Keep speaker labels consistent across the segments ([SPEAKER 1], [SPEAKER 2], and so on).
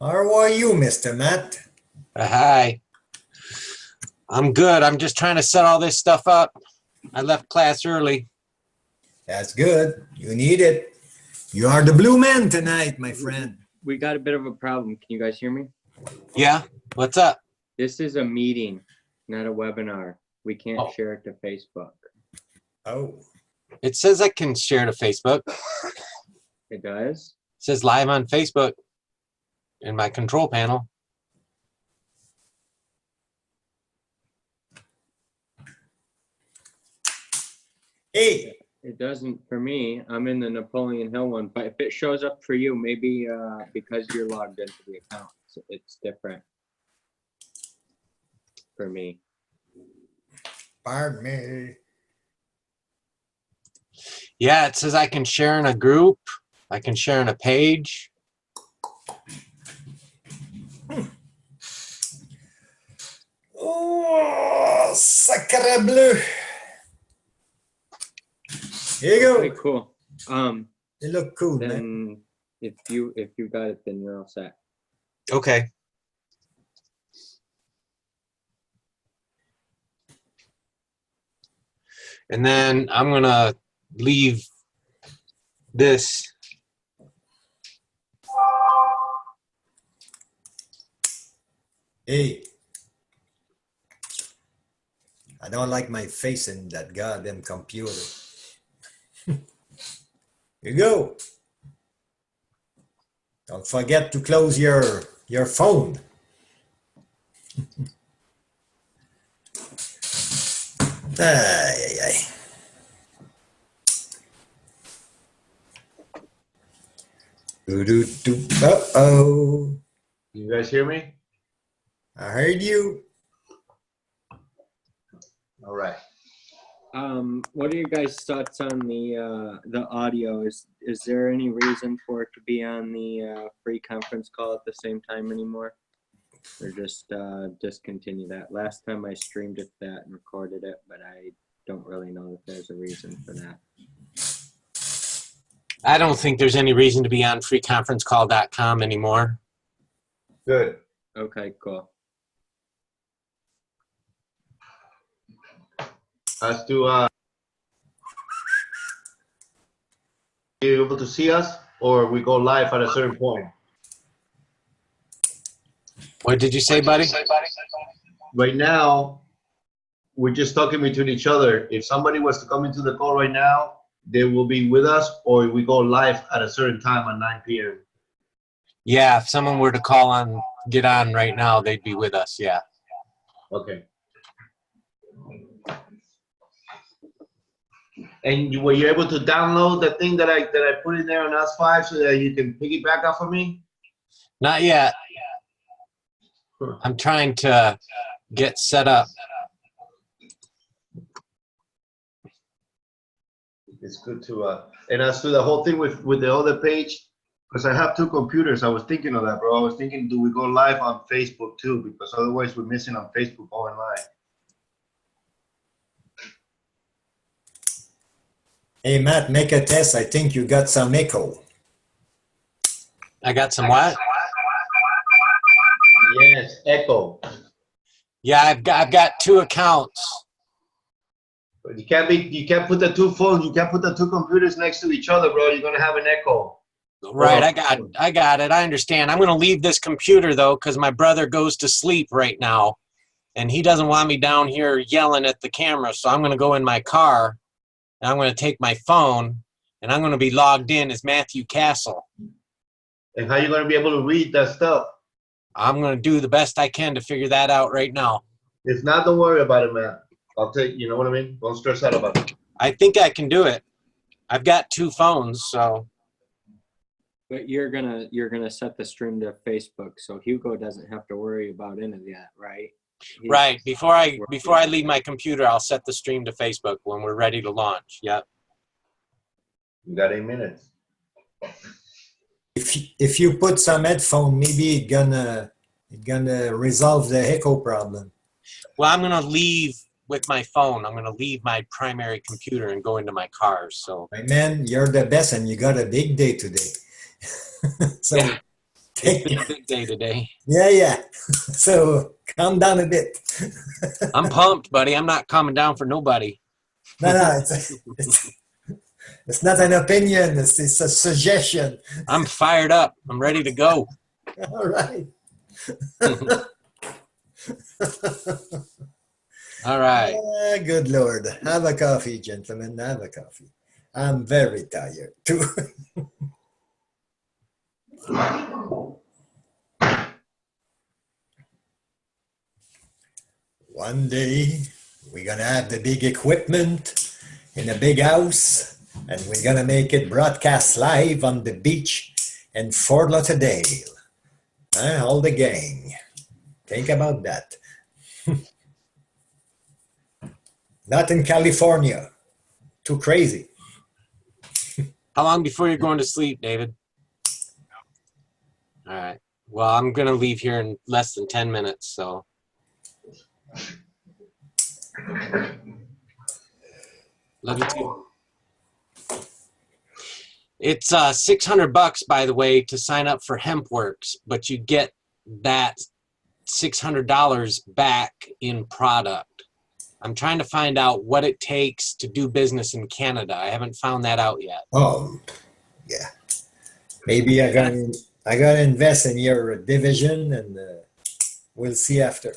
[SPEAKER 1] How are you, Mr. Matt?
[SPEAKER 2] Hi. I'm good. I'm just trying to set all this stuff up. I left class early.
[SPEAKER 1] That's good. You need it. You are the blue man tonight, my friend.
[SPEAKER 3] We got a bit of a problem. Can you guys hear me?
[SPEAKER 2] Yeah? What's up?
[SPEAKER 3] This is a meeting, not a webinar. We can't
[SPEAKER 2] Oh.
[SPEAKER 3] share it to Facebook.
[SPEAKER 1] Oh,
[SPEAKER 2] It says I can share to Facebook.
[SPEAKER 3] It does?
[SPEAKER 2] It says live on Facebook in my control panel.
[SPEAKER 1] hey,
[SPEAKER 3] It doesn't for me. I'm in the Napoleon Hill one, but if it shows up for you, maybe because you're logged into the account, it's different for me.
[SPEAKER 1] pardon me.
[SPEAKER 2] Yeah, it says I can share in a group. I can share in a page.
[SPEAKER 1] Oh, sacre bleu. Here you
[SPEAKER 3] Okay,
[SPEAKER 1] go.
[SPEAKER 3] cool.
[SPEAKER 1] You look cool, man.
[SPEAKER 3] Then if you got it, then you're all set.
[SPEAKER 2] Okay. And then I'm going to leave this.
[SPEAKER 1] Hey, I don't like my face in that goddamn computer. Here you go. Don't forget to close your phone. Ay, ay, ay. Doo-doo-doo. Uh-oh.
[SPEAKER 4] You guys hear me?
[SPEAKER 1] I heard you.
[SPEAKER 4] All right.
[SPEAKER 3] What are your guys' thoughts on the audio? Is there any reason for it to be on the free conference call at the same time anymore? Or just discontinue that? Last time I streamed it that and recorded it, but I don't really know if there's a reason for that.
[SPEAKER 2] I don't think there's any reason to be on freeconferencecall.com anymore.
[SPEAKER 4] Good.
[SPEAKER 3] Okay, cool.
[SPEAKER 4] As to are you able to see us, or we go live at a certain point?
[SPEAKER 2] What did you say, buddy?
[SPEAKER 4] Right now, we're just talking between each other. If somebody was to come into the call right now, they will be with us, or we go live at a certain time at 9 p.m.
[SPEAKER 2] Yeah, if someone were to call on, get on right now, they'd be with us, yeah.
[SPEAKER 4] Okay. And were you able to download the thing that I put in there on S5 so that you can piggyback off of me?
[SPEAKER 2] Not yet.
[SPEAKER 4] Huh.
[SPEAKER 2] I'm trying to get set up.
[SPEAKER 4] It's good to and as to the whole thing with the other page, because I have two computers, I was thinking of that, bro. I was thinking, do we go live on Facebook too? Because otherwise we're missing on Facebook going live.
[SPEAKER 1] Hey, Matt, make a test. I think you got some echo.
[SPEAKER 2] I got some what?
[SPEAKER 4] Yes, echo.
[SPEAKER 2] Yeah, I've got two accounts.
[SPEAKER 4] But you can't put the two phones, you can't put the two computers next to each other, bro. You're gonna have an echo.
[SPEAKER 2] Right, I got it. I understand. I'm going to leave this computer though, because my brother goes to sleep right now, and he doesn't want me down here yelling at the camera. So I'm going to go in my car, and I'm going to take my phone, and I'm going to be logged in as Matthew Castle.
[SPEAKER 4] And how you gonna be able to read that stuff?
[SPEAKER 2] I'm going to do the best I can to figure that out right now.
[SPEAKER 4] If not, don't worry about it, man. I'll take, you know what I mean? Don't stress out about it.
[SPEAKER 2] I think I can do it. I've got two phones, so.
[SPEAKER 3] But you're gonna set the stream to Facebook, so Hugo doesn't have to worry about any of that, right?
[SPEAKER 2] Right. Before I leave my computer, I'll set the stream to Facebook when we're ready to launch. Yep.
[SPEAKER 4] You got 8 minutes.
[SPEAKER 1] If you put some headphone, maybe it gonna resolve the echo problem.
[SPEAKER 2] Well, I'm gonna leave with my phone. I'm gonna leave my primary computer and go into my car. So.
[SPEAKER 1] My man, you're the best, and you got a big day today. So
[SPEAKER 2] Yeah. It's been a big day today.
[SPEAKER 1] Yeah. So calm down a bit.
[SPEAKER 2] I'm pumped, buddy. I'm not calming down for nobody.
[SPEAKER 1] No, it's not an opinion. It's a suggestion.
[SPEAKER 2] I'm fired up. I'm ready to go.
[SPEAKER 1] All right.
[SPEAKER 2] All right.
[SPEAKER 1] Good Lord. Have a coffee, gentlemen. Have a coffee. I'm very tired too. One day we're gonna have the big equipment in a big house, and we're gonna make it broadcast live on the beach in Fort Lauderdale. All the gang. Think about that. Not in California. Too crazy.
[SPEAKER 2] How long before you're going to sleep, David? All right. Well, I'm going to leave here in less than 10 minutes, so. Love you too. It's $600, by the way, to sign up for HempWorks, but you get that $600 back in product. I'm trying to find out what it takes to do business in Canada. I haven't found that out yet.
[SPEAKER 1] Oh, yeah. Maybe I gotta invest in your division, and we'll see after.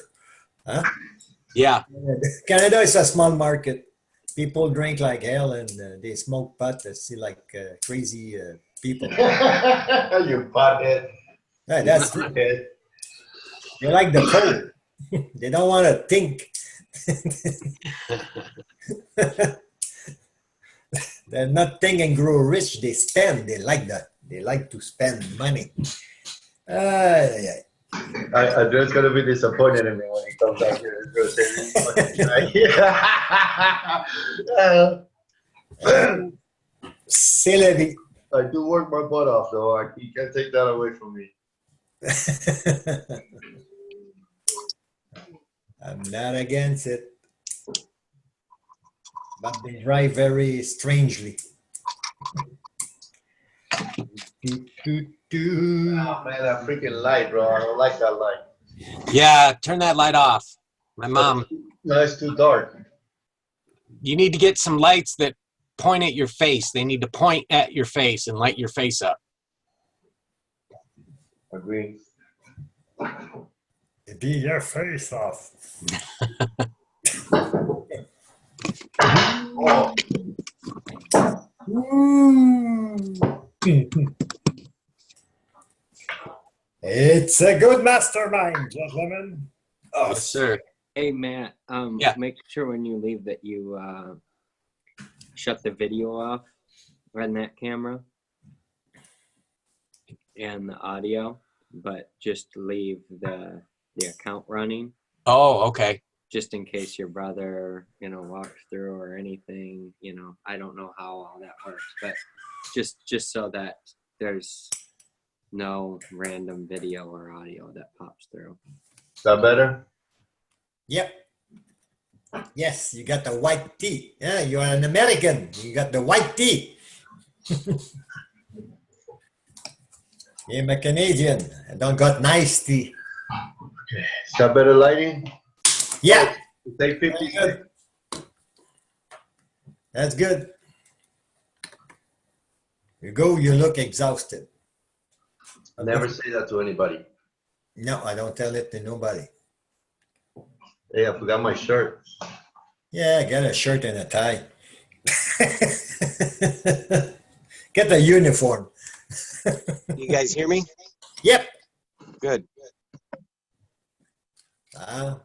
[SPEAKER 1] Huh?
[SPEAKER 2] Yeah.
[SPEAKER 1] Canada is a small market. People drink like hell, and they smoke pot. They see like crazy people.
[SPEAKER 4] You butthead.
[SPEAKER 1] Yeah, that's true.
[SPEAKER 4] Butthead.
[SPEAKER 1] They like the cold. They don't want to think. They're not think and grow rich. They spend. They like that. They like to spend money. Yeah.
[SPEAKER 4] Andre's gonna be disappointed in me when he comes out here. He's gonna say,
[SPEAKER 1] C'est la vie.
[SPEAKER 4] I do work my butt off, though. You can't take that away from me.
[SPEAKER 1] I'm not against it, but they drive very strangely.
[SPEAKER 4] Oh man, that freaking light, bro. I don't like that light.
[SPEAKER 2] Yeah, turn that light off. My mom.
[SPEAKER 4] No, it's too dark.
[SPEAKER 2] You need to get some lights that point at your face. They need to point at your face and light your face up.
[SPEAKER 4] Agree.
[SPEAKER 1] Be your face off.
[SPEAKER 4] Oh.
[SPEAKER 1] It's a good mastermind, gentlemen.
[SPEAKER 2] Oh, sir.
[SPEAKER 3] Hey, Matt,
[SPEAKER 2] Yeah.
[SPEAKER 3] make sure when you leave that you shut the video off on that camera and the audio, but just leave the account running,
[SPEAKER 2] Oh, okay.
[SPEAKER 3] just in case your brother, walks through or anything. I don't know how all that works, but just so that there's no random video or audio that pops through.
[SPEAKER 4] Is that better?
[SPEAKER 1] Yep. Yes, you got the white tea. Yeah, you're an American. You got the white tea. I'm a Canadian. I don't got nice tea.
[SPEAKER 4] Is that better lighting?
[SPEAKER 1] Yeah.
[SPEAKER 4] Take 50
[SPEAKER 1] Good. That's good. You go, you look exhausted.
[SPEAKER 4] I never say that to anybody.
[SPEAKER 1] No, I don't tell it to nobody.
[SPEAKER 4] Hey, I forgot my shirt.
[SPEAKER 1] Yeah, get a shirt and a tie. Get a uniform.
[SPEAKER 2] You guys hear me?
[SPEAKER 1] Yep.
[SPEAKER 2] Good.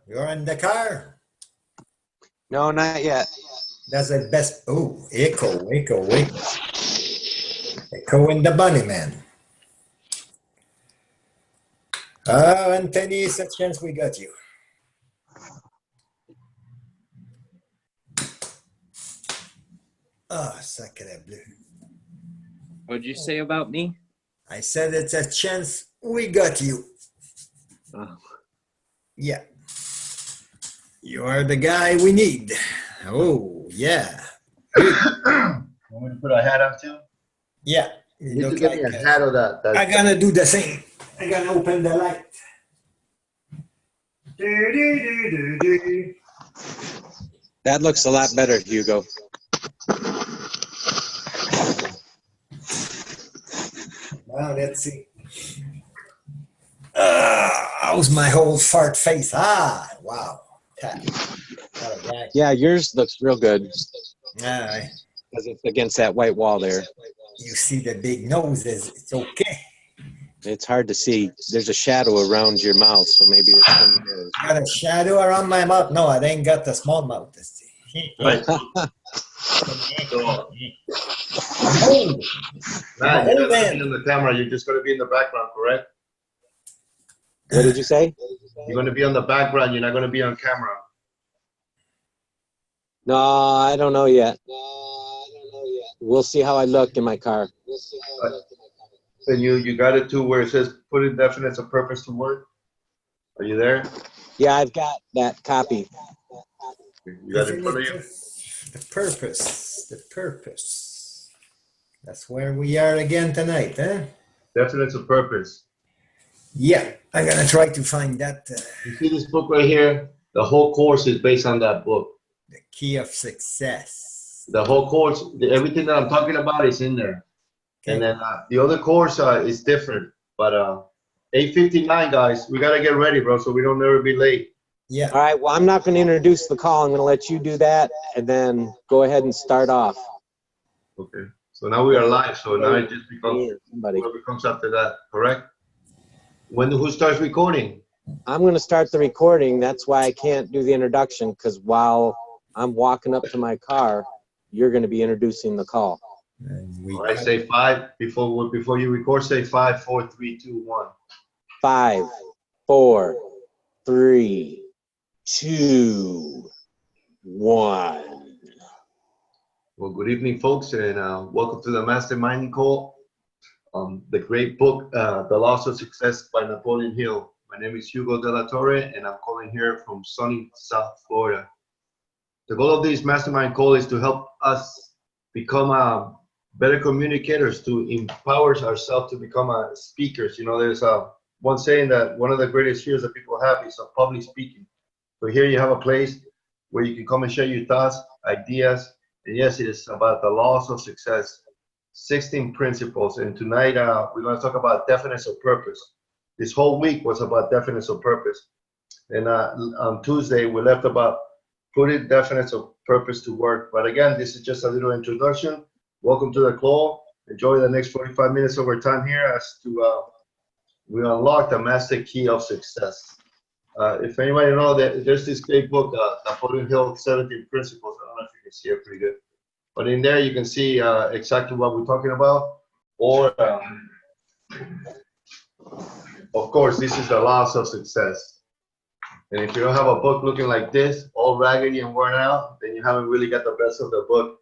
[SPEAKER 1] You're in the car.
[SPEAKER 2] No, not yet.
[SPEAKER 1] That's the best. Oh, echo. Echo in the bunny man. Anthony, it's a chance we got you. Ah, sacre bleu.
[SPEAKER 3] What'd you say about me?
[SPEAKER 1] I said it's a chance we got you.
[SPEAKER 3] Oh.
[SPEAKER 1] Yeah. You are the guy we need. Oh, yeah.
[SPEAKER 4] Want me to put a hat on too?
[SPEAKER 1] Yeah.
[SPEAKER 4] You
[SPEAKER 1] You
[SPEAKER 4] need to
[SPEAKER 1] look
[SPEAKER 4] get
[SPEAKER 1] like
[SPEAKER 4] me a hat of that.
[SPEAKER 1] I'm gonna do the same. I'm gonna open the light.
[SPEAKER 2] That looks a lot better, Hugo.
[SPEAKER 1] Now let's see. How's my whole fart face? Ah, wow.
[SPEAKER 2] Yeah, yours looks real good
[SPEAKER 1] Aye.
[SPEAKER 2] because it's against that white wall there.
[SPEAKER 1] You see the big noses. It's okay.
[SPEAKER 2] It's hard to see. There's a shadow around your mouth, so maybe it's from yours.
[SPEAKER 1] Got a shadow around my mouth. No, I ain't got the small mouth.
[SPEAKER 4] Right. So,
[SPEAKER 1] Oh,
[SPEAKER 4] Matt, you're not gonna
[SPEAKER 1] man.
[SPEAKER 4] be on the camera. You're just gonna be in the background, correct?
[SPEAKER 2] What did you say?
[SPEAKER 4] You're gonna be on the background. You're not gonna be on camera.
[SPEAKER 2] No, I don't know yet. We'll see how I look in my car.
[SPEAKER 4] And you got it too, where it says put indefinite of purpose to work. Are you there?
[SPEAKER 2] Yeah, I've got that copy.
[SPEAKER 4] You got it in front of you.
[SPEAKER 1] The purpose. The purpose. That's where we are again tonight, huh?
[SPEAKER 4] Definite of purpose.
[SPEAKER 1] Yeah, I'm gonna try to find that.
[SPEAKER 4] You see this book right here? The whole course is based on that book.
[SPEAKER 1] The key of success.
[SPEAKER 4] The whole course, everything that I'm talking about is in there.
[SPEAKER 1] Okay.
[SPEAKER 4] And then the other course is different. But 8:59, guys, we gotta get ready, bro, so we don't never be late.
[SPEAKER 1] Yeah.
[SPEAKER 2] All right, well, I'm not going to introduce the call. I'm going to let you do that, and then go ahead and start off.
[SPEAKER 4] Okay. So now we are live. So now it just becomes
[SPEAKER 2] Somebody.
[SPEAKER 4] whoever comes after that, correct? Who starts recording?
[SPEAKER 2] I'm going to start the recording. That's why I can't do the introduction, because while I'm walking up to my car, you're going to be introducing the call.
[SPEAKER 1] And
[SPEAKER 4] All right, say 5 before you record. Say 5, 4, 3, 2, 1.
[SPEAKER 2] 5, 4, 3, 2, 1.
[SPEAKER 4] Well, good evening, folks, and welcome to the Mastermind call. The great book, The Laws of Success by Napoleon Hill. My name is Hugo De La Torre, and I'm calling here from sunny South Florida. The goal of this Mastermind call is to help us become better communicators, to empower ourselves to become speakers. You know, there's one saying that one of the greatest fears that people have is of public speaking. So here you have a place where you can come and share your thoughts, ideas, and yes, it is about the laws of success, 16 principles. And tonight we're going to talk about definition of purpose. This whole week was about definition of purpose. And on Tuesday, we left about putting definition of purpose to work. But again, this is just a little introduction. Welcome to the call. Enjoy the next 45 minutes of our time here as to we unlock the master key of success. If anybody knows that there's this great book, Napoleon Hill, 17 Principles. I don't know if you can see it pretty good. But in there, you can see exactly what we're talking about. Or, of course, this is the laws of success. And if you don't have a book looking like this, all raggedy and worn out, then you haven't really got the best of the book.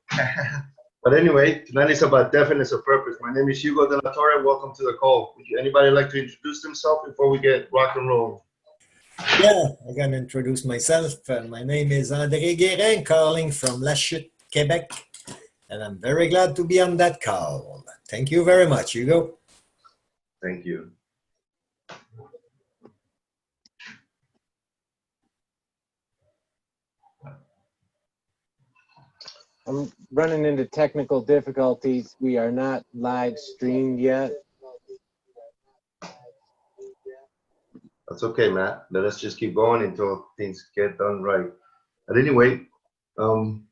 [SPEAKER 4] But anyway, tonight is about definition of purpose. My name is Hugo De La Torre. Welcome to the call. Would anybody like to introduce themselves before we get rock and roll?
[SPEAKER 1] Yeah, I'm going to introduce myself. My name is André Guérin, calling from La Chute, Quebec. And I'm very glad to be on that call. Thank you very much, Hugo.
[SPEAKER 4] Thank you.
[SPEAKER 2] I'm running into technical difficulties. We are not live streamed yet.
[SPEAKER 4] That's okay, Matt. Let us just keep going until things get done right. But anyway, on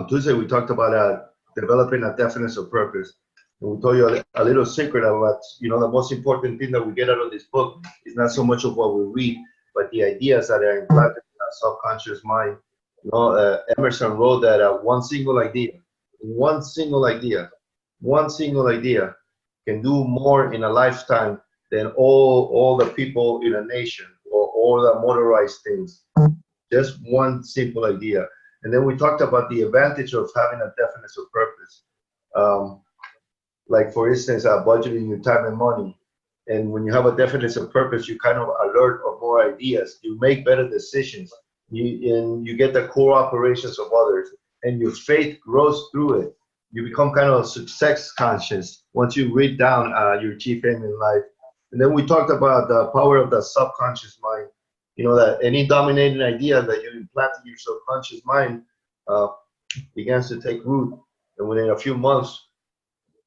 [SPEAKER 4] Tuesday, we talked about developing a definition of purpose. And we told you a little secret about, you know, the most important thing that we get out of this book is not so much of what we read, but the ideas that are implanted in our subconscious mind. You know, Emerson wrote that one single idea can do more in a lifetime than all the people in a nation or all the motorized things. Just one simple idea. And then we talked about the advantage of having a definition of purpose. Like, for instance, budgeting your time and money. And when you have a definition of purpose, you kind of alert of more ideas. You make better decisions. You get the core operations of others. And your faith grows through it. You become kind of success conscious once you read down your chief aim in life. And then we talked about the power of the subconscious mind. You know, that any dominating idea that you implant in your subconscious mind begins to take root. And within a few months,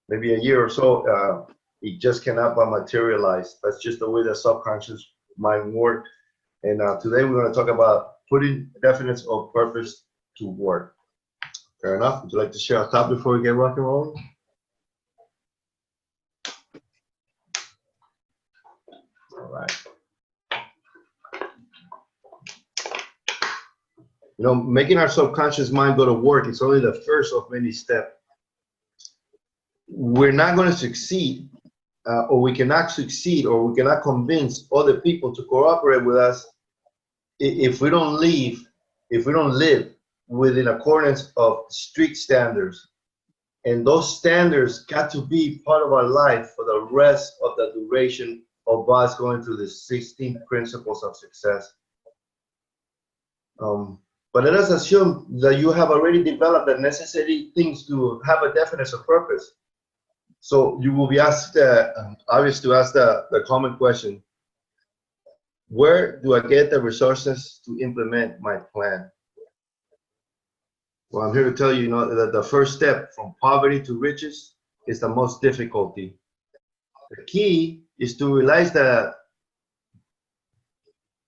[SPEAKER 4] maybe a year or so, it just cannot be materialized. That's just the way the subconscious mind works. And today we're going to talk about putting definites of purpose to work. Fair enough. Would you like to share a thought before we get rock and rolling? All right. You know, making our subconscious mind go to work is only the first of many steps. We're not going to succeed, or we cannot succeed, or we cannot convince other people to cooperate with us if we don't live within accordance of strict standards. And those standards got to be part of our life for the rest of the duration of us going through the 16 principles of success. But let us assume that you have already developed the necessary things to have a definite purpose. So you will be asked, obvious to ask the common question, where do I get the resources to implement my plan? Well, I'm here to tell you, that the first step from poverty to riches is the most difficulty. The key is to realize that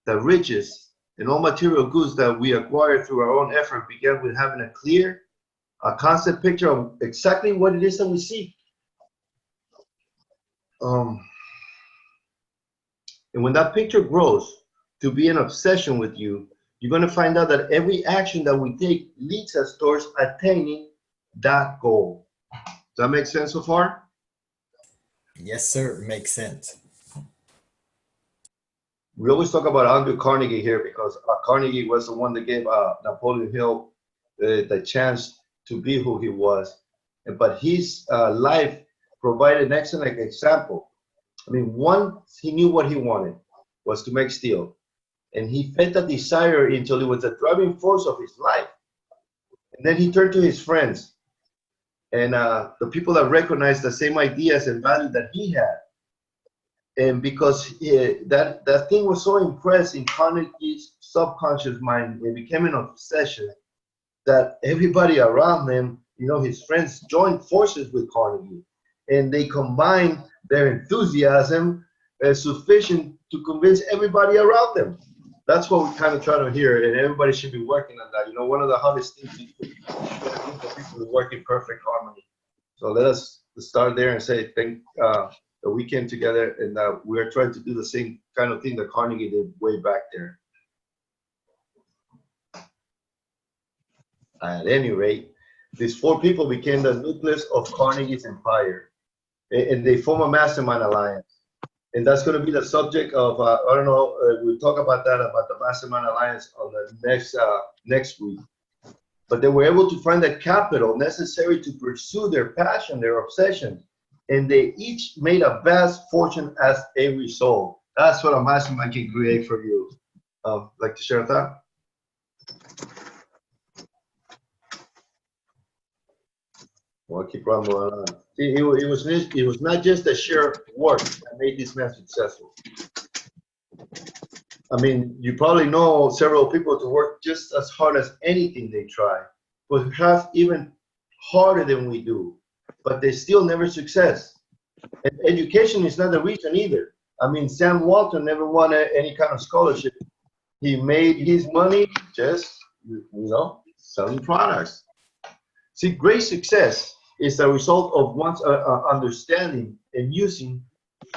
[SPEAKER 4] the riches and all material goods that we acquire through our own effort begin with having a clear, constant picture of exactly what it is that we seek. And when that picture grows to be an obsession with you, you're going to find out that every action that we take leads us towards attaining that goal. Does that make sense so far?
[SPEAKER 1] Yes, sir. Makes sense.
[SPEAKER 4] We always talk about Andrew Carnegie here because Carnegie was the one that gave Napoleon Hill the chance to be who he was. But his life provided an excellent example. I mean, once he knew what he wanted was to make steel. And he fed that desire until it was the driving force of his life. And then he turned to his friends and the people that recognized the same ideas and values that he had. And because that thing was so impressed in Carnegie's subconscious mind, it became an obsession that everybody around him, his friends joined forces with Carnegie. And they combined their enthusiasm as sufficient to convince everybody around them. That's what we kind of try to hear, and everybody should be working on that. One of the hardest things is to get a group of people to work in perfect harmony. So let us start there and say thank the weekend together, and we're trying to do the same kind of thing that Carnegie did way back there. At any rate, these 4 people became the nucleus of Carnegie's empire, and they form a mastermind alliance. And that's going to be the subject of, we'll talk about the Mastermind Alliance on the next week. But they were able to find the capital necessary to pursue their passion, their obsession. And they each made a vast fortune as a result. That's what a mastermind can create for you. Like to share a thought? Well, I'll keep on moving on. It was not just the sheer work that made this man successful. I mean, you probably know several people to work just as hard as anything they try, but perhaps even harder than we do, but they still never success. And education is not the reason either. I mean, Sam Walton never won any kind of scholarship. He made his money just, selling products. See, great success is the result of one's understanding and using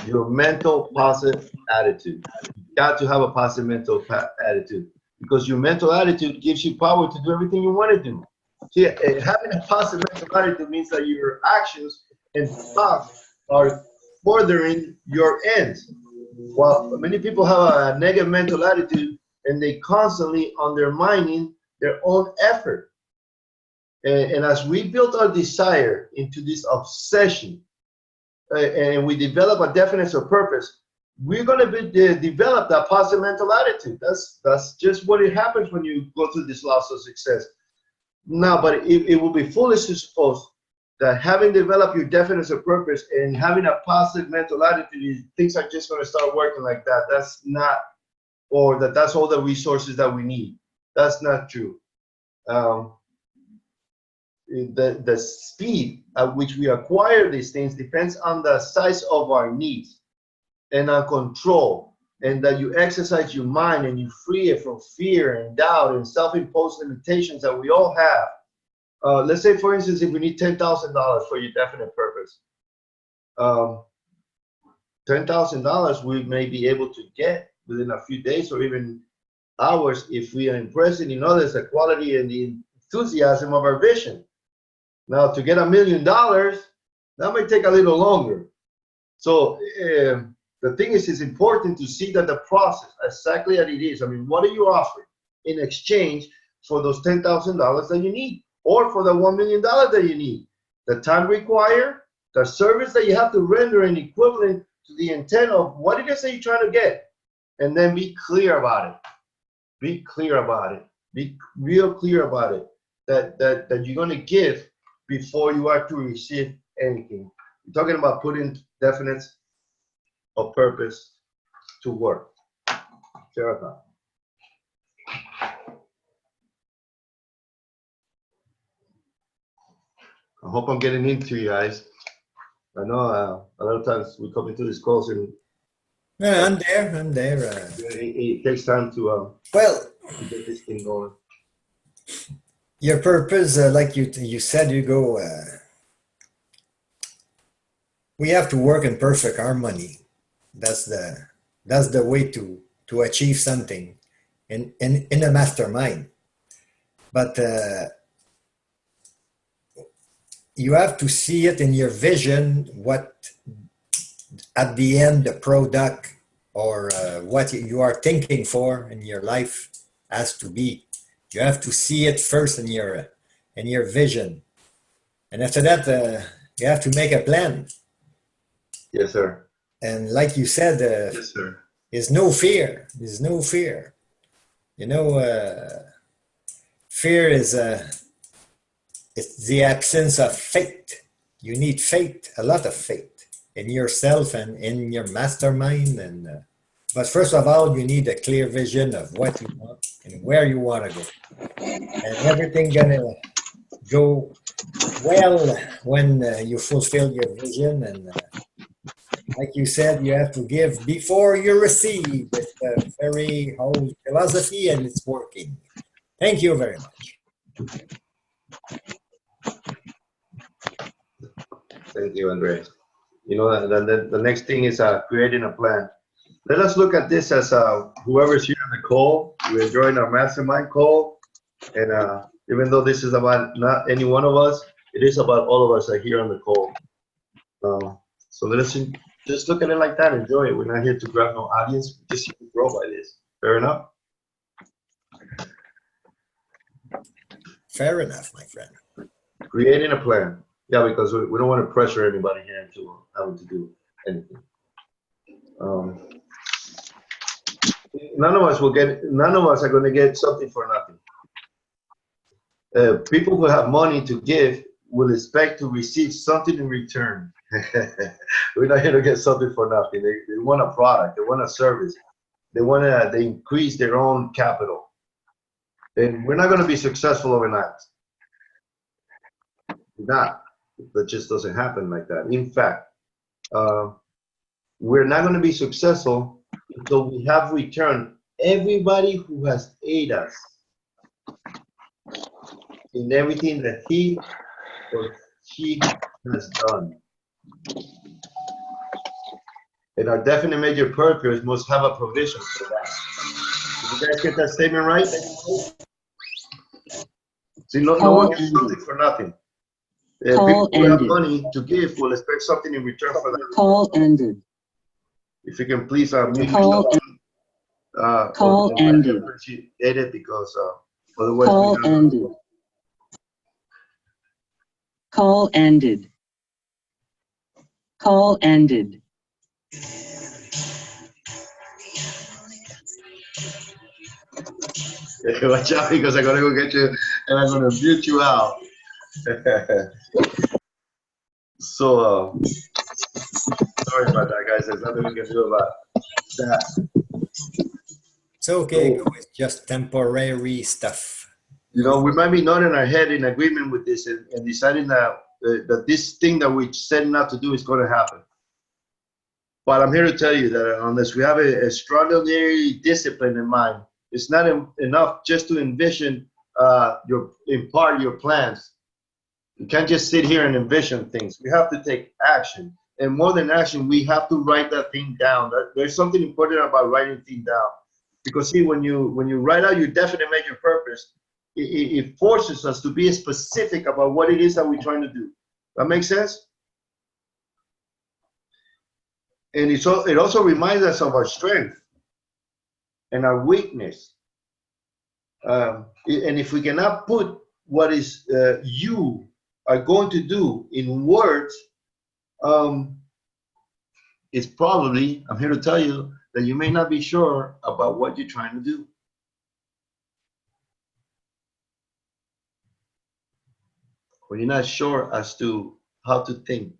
[SPEAKER 4] your mental positive attitude. You've got to have a positive mental attitude because your mental attitude gives you power to do everything you want to do. See, having a positive mental attitude means that your actions and thoughts are furthering your ends. While many people have a negative mental attitude and they constantly undermining their own effort. And as we build our desire into this obsession, and we develop a definite purpose, we're going to develop that positive mental attitude. That's just what it happens when you go through this loss of success. Now, but it will be foolish to suppose that having developed your definition of purpose and having a positive mental attitude, things are just going to start working like that. That's not, or that's all the resources that we need. That's not true. The speed at which we acquire these things depends on the size of our needs and on control, and that you exercise your mind and you free it from fear and doubt and self-imposed limitations that we all have. Let's say, for instance, if we need $10,000 for your definite purpose, $10,000 we may be able to get within a few days or even hours if we are impressing in others the quality and the enthusiasm of our vision. Now, to get $1 million, that might take a little longer. So the thing is, it's important to see that the process, exactly as it is. I mean, what are you offering in exchange for those $10,000 that you need, or for the $1 million that you need? The time required, the service that you have to render, and equivalent to the intent of what it is that you're trying to get. And then be clear about it. Be clear about it. Be real clear about it. That you're going to give before you are to receive anything. We're talking about putting definites of purpose to work. Sarah. I hope I'm getting into you guys. I know a lot of times we come into these calls and
[SPEAKER 1] Yeah, I'm there.
[SPEAKER 4] it takes time to get this thing going.
[SPEAKER 1] Your purpose, like you said, you go. We have to work in perfect harmony. That's the way to achieve something in a mastermind. But you have to see it in your vision. What at the end the product or what you are thinking for in your life has to be. You have to see it first in your vision, and after that, you have to make a plan.
[SPEAKER 4] Yes, sir.
[SPEAKER 1] And like you said,
[SPEAKER 4] Yes, sir.
[SPEAKER 1] there's no fear. There's no fear. You know, fear is it's the absence of faith. You need faith, a lot of faith in yourself and in your mastermind. And but first of all, you need a clear vision of what you want and where you want to go. And everything gonna go well when you fulfill your vision. And like you said, you have to give before you receive. It's a very old philosophy, and it's working. Thank you very much.
[SPEAKER 4] Thank you, Andres. You know, the next thing is creating a plan. Let us look at this as whoever's here on the call. We're enjoying our mastermind call. And even though this is about not any one of us, it is about all of us that are here on the call. So let us just look at it like that. Enjoy it. We're not here to grab no audience. We're just here to grow by this. Fair enough?
[SPEAKER 1] Fair enough, my friend.
[SPEAKER 4] Creating a plan. Yeah, because we don't want to pressure anybody here into having to do anything. None of us are going to get something for nothing. People who have money to give will expect to receive something in return. We're not here to get something for nothing. They want a product. They want a service. They increase their own capital. And we're not going to be successful overnight. We're not. That just doesn't happen like that. In fact, we're not going to be successful until we have returned everybody who has aided us in everything that he or she has done. And our definite major purpose must have a provision for that. Did you guys get that statement right? See, no one gets something for nothing. People who have money to give will expect something in return for that.
[SPEAKER 5] Call ended.
[SPEAKER 4] If you can please mute
[SPEAKER 5] Call
[SPEAKER 4] yourself.
[SPEAKER 5] Call ended.
[SPEAKER 4] Appreciate it because otherwise
[SPEAKER 5] Call ended. Call ended. Call ended.
[SPEAKER 4] Watch out because I'm gonna go get you and I'm gonna mute you out. So, sorry about that, guys. There's nothing we can do about that.
[SPEAKER 1] It's okay,
[SPEAKER 4] So,
[SPEAKER 1] it's just temporary stuff.
[SPEAKER 4] you know, we might be nodding our head in agreement with this and deciding that that this thing that we're setting out to do is going to happen. But I'm here to tell you that unless we have a extraordinary discipline in mind, it's not enough just to envision in part your plans. You can't just sit here and envision things. We have to take action. And more than action, we have to write that thing down. There's something important about writing things down. Because see, when you write out your definite major purpose, it forces us to be specific about what it is that we're trying to do. That makes sense? And it also reminds us of our strength and our weakness. And if we cannot put what is you are going to do in words, it's probably, I'm here to tell you, that you may not be sure about what you're trying to do. Or you're not sure as to how to think.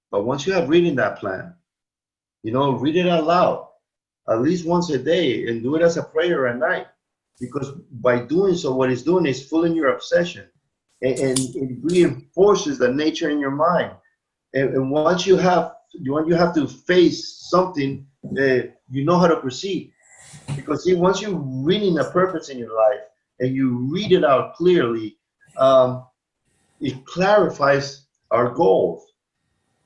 [SPEAKER 4] But once you have reading that plan, you know, read it out loud at least once a day and do it as a prayer at night. Because by doing so, what it's doing is fooling your obsession and it reinforces the nature in your mind. And once you have to face something, you know how to proceed. Because see, once you're reading a purpose in your life and you read it out clearly, it clarifies our goals.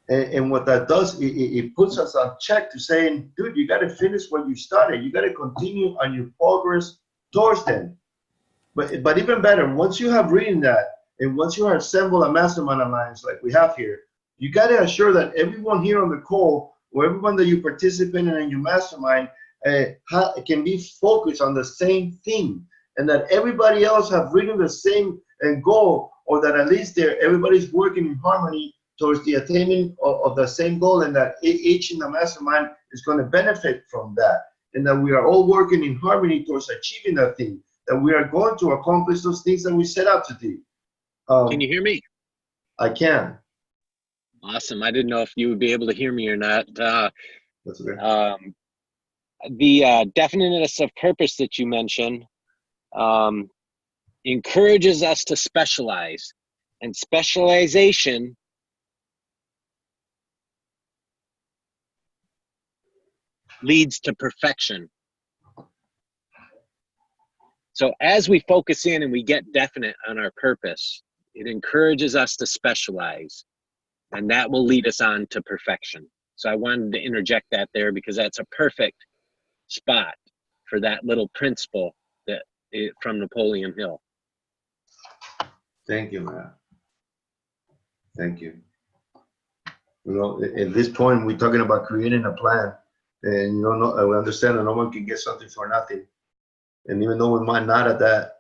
[SPEAKER 4] And what that does, it puts us on check to saying, dude, you got to finish what you started. You got to continue on your progress towards them. But even better, once you have written that, and once you have assembled a mastermind alliance like we have here, you got to assure that everyone here on the call or everyone that you participate in your mastermind can be focused on the same thing, and that everybody else have written the same goal, or that at least everybody's working in harmony towards the attainment of the same goal, and that each in the mastermind is going to benefit from that, and that we are all working in harmony towards achieving that thing, that we are going to accomplish those things that we set out to do.
[SPEAKER 2] Can you hear me?
[SPEAKER 4] I can.
[SPEAKER 2] Awesome. I didn't know if you would be able to hear me or not.
[SPEAKER 4] That's okay.
[SPEAKER 2] The definiteness of purpose that you mentioned encourages us to specialize, and specialization leads to perfection. So as we focus in and we get definite on our purpose, it encourages us to specialize, and that will lead us on to perfection. So I wanted to interject that there because that's a perfect spot for that little principle from Napoleon Hill.
[SPEAKER 4] Thank you, man. Thank you. You know, at this point, we're talking about creating a plan, and you know, we understand that no one can get something for nothing. And even though we might not at that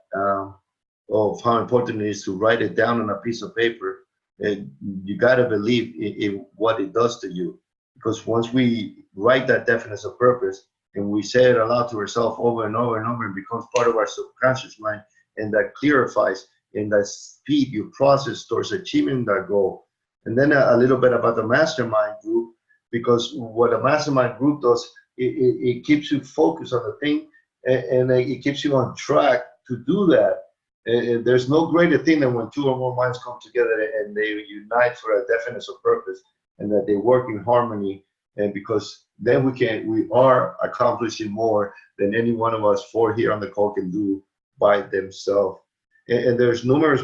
[SPEAKER 4] of how important it is to write it down on a piece of paper, you got to believe in what it does to you. Because once we write that definition of purpose and we say it aloud to ourselves over and over and over, it becomes part of our subconscious mind, and that clarifies and that speed your process towards achieving that goal. And then a little bit about the mastermind group, because what a mastermind group does, it keeps you focused on the thing, and it keeps you on track to do that. And there's no greater thing than when two or more minds come together and they unite for a definition of purpose, and that they work in harmony. And because then we are accomplishing more than any one of us four here on the call can do by themselves. And there's numerous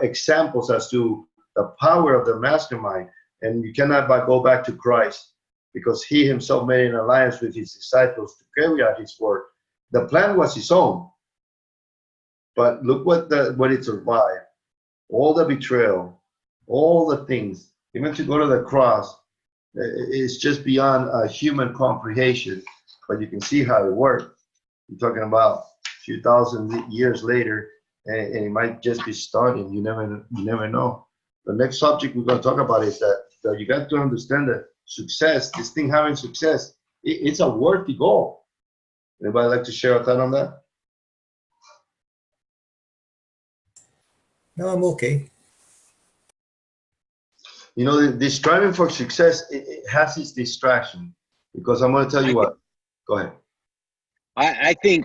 [SPEAKER 4] examples as to the power of the mastermind. And you cannot go back to Christ, because he himself made an alliance with his disciples to carry out his work. The plan was his own, but look what it survived. All the betrayal, all the things, even to go to the cross, is just beyond human comprehension. But you can see how it worked. You're talking about a few thousand years later, and it might just be starting. You never know. The next subject we're going to talk about is that you got to understand that success, this thing having success, it's a worthy goal. Anybody like to share a thought on that?
[SPEAKER 1] No, I'm okay.
[SPEAKER 4] You know, this striving for success, it has its distraction. Because I'm going to tell you what. Go ahead.
[SPEAKER 2] I think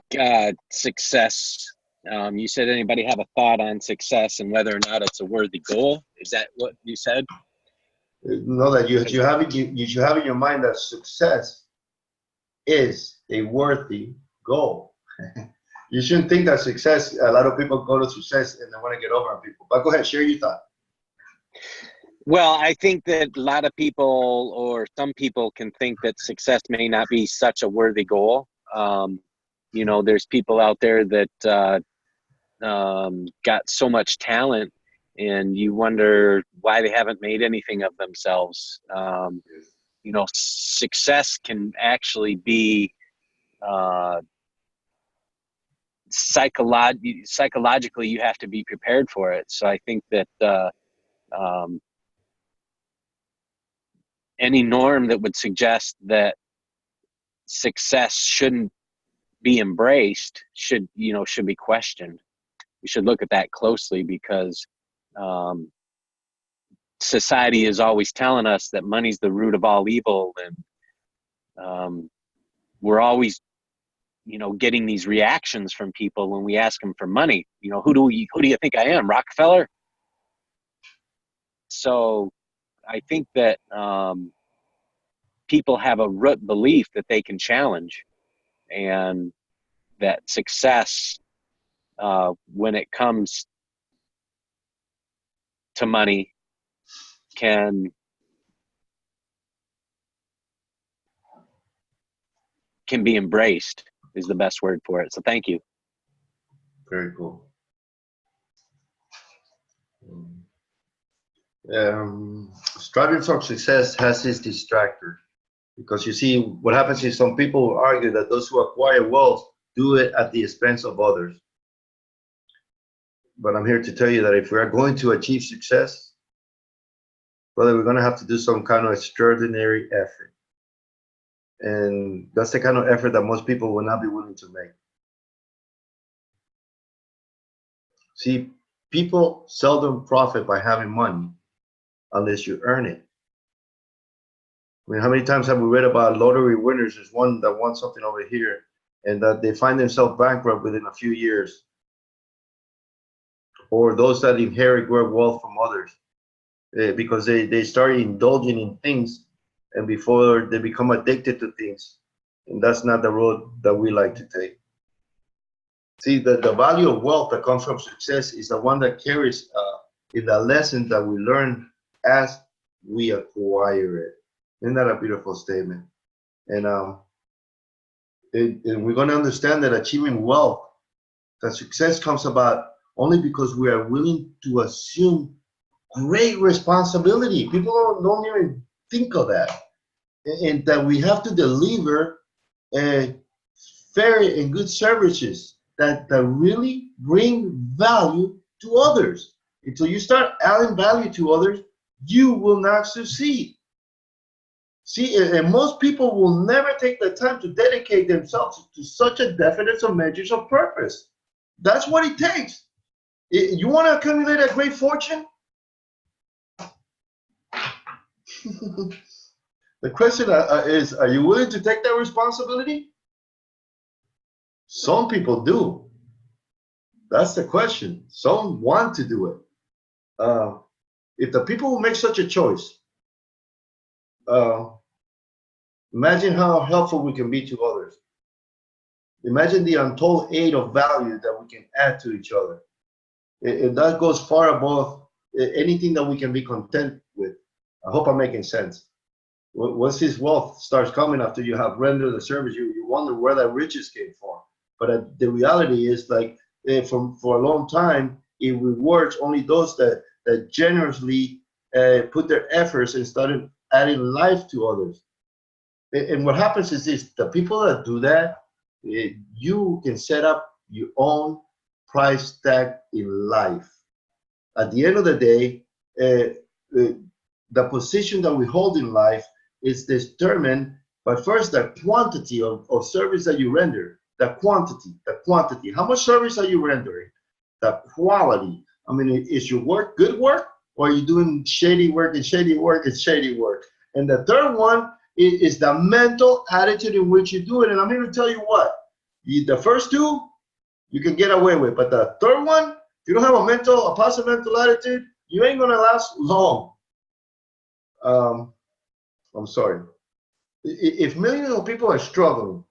[SPEAKER 2] success. You said anybody have a thought on success and whether or not it's a worthy goal? Is that what you said?
[SPEAKER 4] Know that you should have in your mind that success is a worthy goal. You shouldn't think that success, a lot of people go to success and they want to get over on people. But go ahead, share your thought.
[SPEAKER 2] Well, I think that a lot of people or some people can think that success may not be such a worthy goal. You know, there's people out there that got so much talent and you wonder why they haven't made anything of themselves. You know, success can actually be psychologically you have to be prepared for it. So I think that any norm that would suggest that success shouldn't be embraced should be questioned. We should look at that closely because society is always telling us that money's the root of all evil, and we're always getting these reactions from people when we ask them for money. Who do you think I am, Rockefeller? So I think that people have a root belief that they can challenge, and that success, when it comes to money, can be embraced is the best word for it. So thank you.
[SPEAKER 4] Very cool. Striving for success has its distractor, because you see what happens is some people argue that those who acquire wealth do it at the expense of others. But I'm here to tell you that if we are going to achieve success, brother, we're going to have to do some kind of extraordinary effort. And that's the kind of effort that most people will not be willing to make. See, people seldom profit by having money unless you earn it. I mean, how many times have we read about lottery winners? There's one that won something over here, and that they find themselves bankrupt within a few years. Or those that inherit great wealth from others, because they start indulging in things, and before they become addicted to things. And that's not the road that we like to take. See, the value of wealth that comes from success is the one that carries in the lesson that we learn as we acquire it. Isn't that a beautiful statement? And we're going to understand that achieving wealth, that success comes about only because we are willing to assume great responsibility. People don't even think of that. And that we have to deliver fair and good services that really bring value to others. Until you start adding value to others, you will not succeed. See, and most people will never take the time to dedicate themselves to such a definite of measures of purpose. That's what it takes. You want to accumulate a great fortune? The question is, are you willing to take that responsibility? Some people do. That's the question. Some want to do it. If the people who make such a choice, imagine how helpful we can be to others. Imagine the untold aid of value that we can add to each other. And that goes far above anything that we can be content with. I hope I'm making sense. Once this wealth starts coming after you have rendered the service, you wonder where that riches came from. But the reality is, like, for a long time, it rewards only those that generously put their efforts and started adding life to others. And what happens is this: the people that do that, you can set up your own price tag in life. At the end of the day, the position that we hold in life is determined by first the quantity of service that you render. The quantity. How much service are you rendering? The quality. I mean, is your work good work, or are you doing shady work and shady work and shady work? And the third one is the mental attitude in which you do it. And I'm here to tell you what, the first two, you can get away with. But the third one, if you don't have a positive mental attitude, you ain't going to last long. I'm sorry. If millions of people are struggling,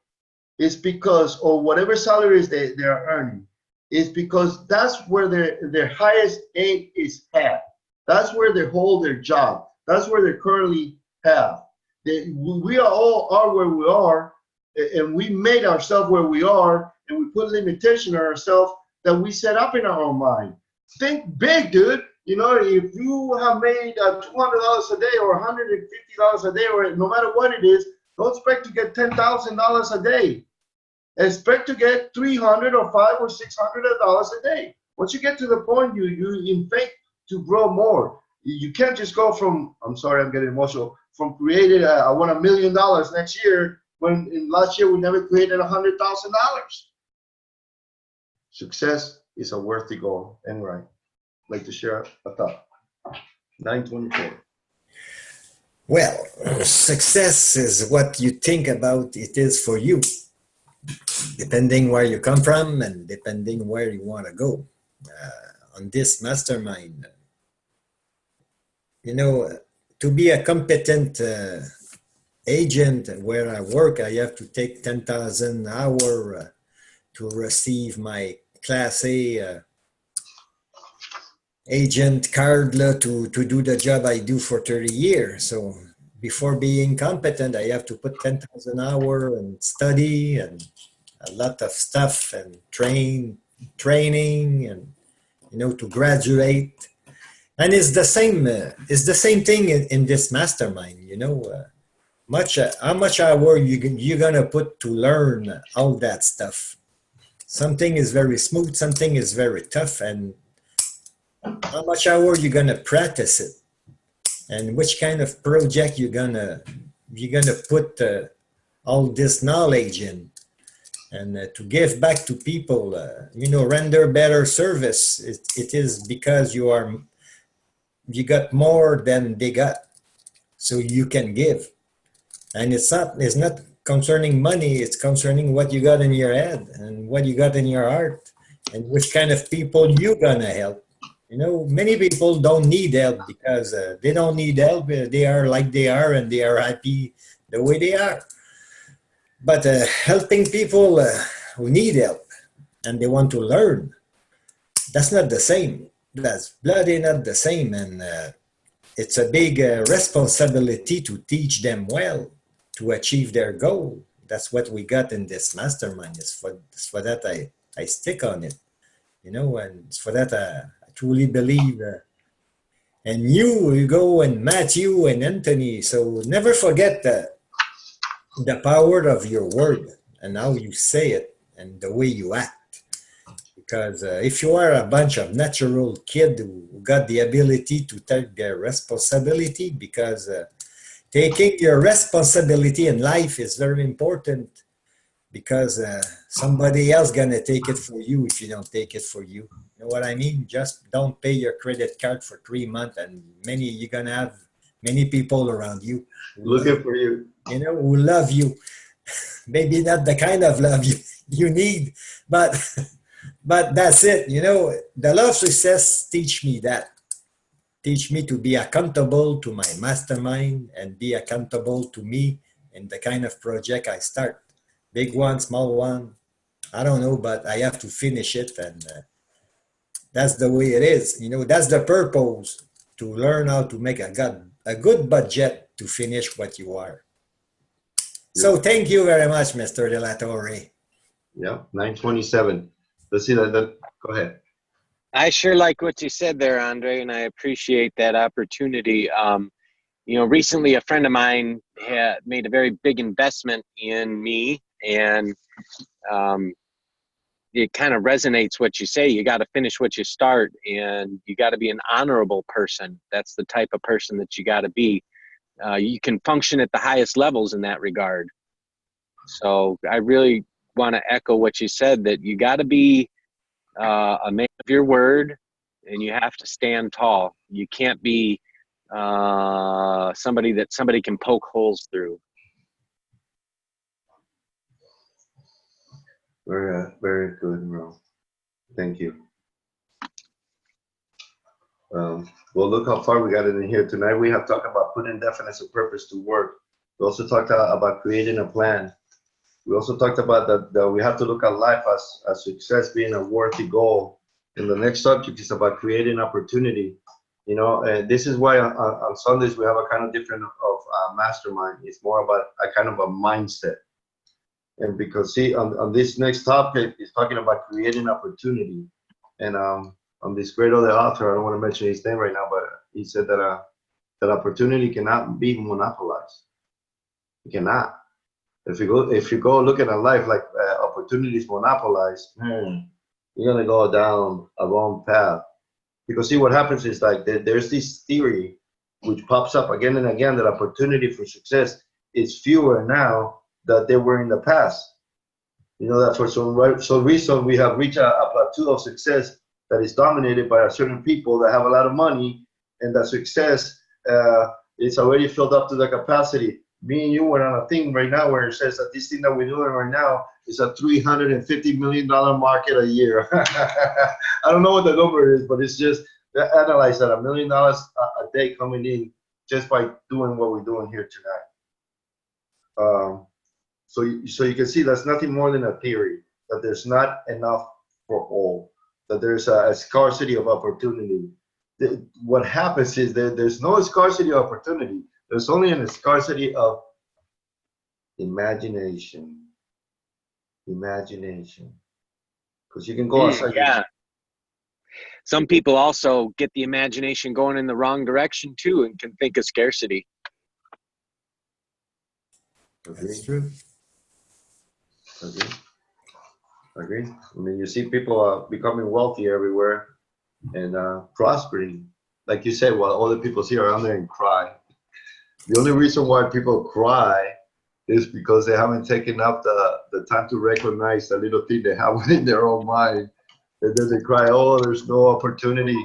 [SPEAKER 4] it's because, or whatever salaries they are earning, it's because that's where their highest aim is at. That's where they hold their job. That's where they currently have. We are all are where we are, and we made ourselves where we are, and we put limitation on ourselves that we set up in our own mind. Think big, dude. You know, if you have made $200 a day or $150 a day, or no matter what it is, don't expect to get $10,000 a day. Expect to get $300 or $500 or $600 a day. Once you get to the point, you in faith to grow more. You can't just go from, I'm sorry, I'm getting emotional, from created, I want $1 million next year, when in last year we never created $100,000. Success is a worthy goal, and right. I'd like to share a thought. 924.
[SPEAKER 1] Well, success is what you think about it is for you, depending where you come from and depending where you want to go. On this mastermind, you know, to be a competent agent where I work, I have to take 10,000 hours to receive my Class A agent card to do the job I do for 30 years. So before being competent, I have to put 10,000 hours and study and a lot of stuff and training and, you know, to graduate. And it's the same thing in this mastermind, you know, how much hour you're gonna put to learn all that stuff. Something is very smooth, something is very tough, and how much hour you're gonna practice it, and which kind of project you're gonna put all this knowledge in, and to give back to people, you know, render better service. It is because you got more than they got, so you can give. And it's not concerning money, it's concerning what you got in your head and what you got in your heart and which kind of people you gonna help. You know, many people don't need help because they don't need help. They are like they are and they are happy the way they are. But helping people who need help and they want to learn, that's not the same. That's bloody not the same. And it's a big responsibility to teach them well, to achieve their goal. That's what we got in this mastermind. It's for that I stick on it, you know, and it's for that I truly believe. And you go, and Matthew and Anthony, so never forget the power of your word and how you say it and the way you act. Because if you are a bunch of natural kids who got the ability to take their responsibility, because taking your responsibility in life is very important, because somebody else gonna take it for you if you don't take it for you. You know what I mean? Just don't pay your credit card for 3 months, and you're gonna have many people around you
[SPEAKER 4] Looking for you.
[SPEAKER 1] You know, who love you. Maybe not the kind of love you need, but that's it. You know, the law of success teach me that. Teach me to be accountable to my mastermind and be accountable to me in the kind of project I start. Big one, small one, I don't know, but I have to finish it, and that's the way it is. You know, that's the purpose, to learn how to make a good budget to finish what you are. So thank you very much, Mr. De La Torre.
[SPEAKER 4] Yeah, 927. Let's see that. Go ahead.
[SPEAKER 2] I sure like what you said there, Andre, and I appreciate that opportunity. You know, recently a friend of mine had made a very big investment in me, and it kind of resonates what you say. You got to finish what you start, and you got to be an honorable person. That's the type of person that you got to be. You can function at the highest levels in that regard. So I really want to echo what you said, that you got to be a man of your word,
[SPEAKER 6] and you have to stand tall. You can't be somebody that somebody can poke holes through.
[SPEAKER 4] Very good, bro. Thank you. Well, look how far we got in here. Tonight we have talked about putting definition of purpose to work. We also talked about creating a plan. We also talked about that we have to look at life as success being a worthy goal. And the next subject is about creating opportunity. You know, this is why on Sundays we have a kind of different of mastermind. It's more about a kind of a mindset. And because see, on this next topic is talking about creating opportunity. And on this great other author, I don't want to mention his name right now, but he said that that opportunity cannot be monopolized. It cannot. If you go look at a life like opportunities monopolized, you're gonna go down a wrong path. Because see, what happens is like there's this theory which pops up again and again that opportunity for success is fewer now than they were in the past. You know that for some reason we have reached a plateau of success that is dominated by a certain people that have a lot of money, and that success is already filled up to the capacity. Me and you were on a thing right now where it says that this thing that we're doing right now is a $350 million market a year. I don't know what the number is, but it's just analyze that $1 million a day coming in just by doing what we're doing here tonight. So you can see that's nothing more than a theory, that there's not enough for all, that there's a scarcity of opportunity. What happens is that there's no scarcity of opportunity. There's only a scarcity of imagination. Imagination. Because you can go outside.
[SPEAKER 6] Yeah. Some people also get the imagination going in the wrong direction too and can think of scarcity.
[SPEAKER 1] That's true.
[SPEAKER 4] Agree. I mean, you see people becoming wealthy everywhere and prospering. Like you said, while other people sit around there and cry. The only reason why people cry is because they haven't taken up the time to recognize the little thing they have within their own mind. And then they cry, oh, there's no opportunity.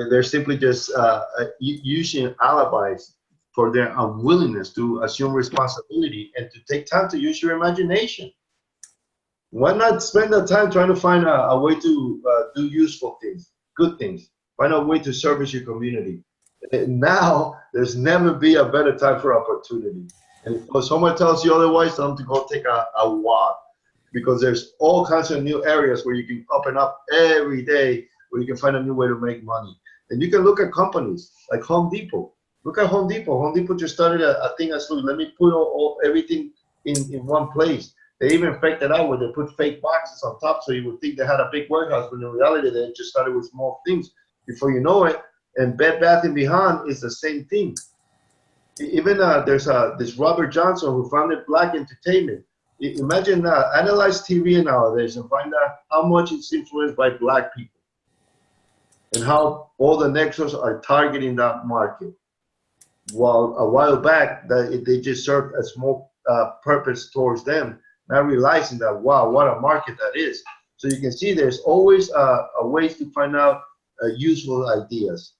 [SPEAKER 4] They're simply just using alibis for their unwillingness to assume responsibility and to take time to use your imagination. Why not spend that time trying to find a way to do useful things, good things, find a way to service your community. And now, there's never be a better time for opportunity. And if someone tells you otherwise, tell them to go take a walk, because there's all kinds of new areas where you can open up every day where you can find a new way to make money. And you can look at companies like Home Depot. Look at Home Depot. Home Depot just started a thing as, look, let me put everything in one place. They even faked it out where they put fake boxes on top so you would think they had a big warehouse, when in reality they just started with small things. Before you know it, and Bed Bath & Beyond is the same thing. Even there's this Robert Johnson who founded Black Entertainment. Imagine analyze TV nowadays and find out how much it's influenced by Black people and how all the nexus are targeting that market. While a while back, they just served a small purpose towards them, not realizing that, wow, what a market that is. So you can see there's always a ways to find out useful ideas.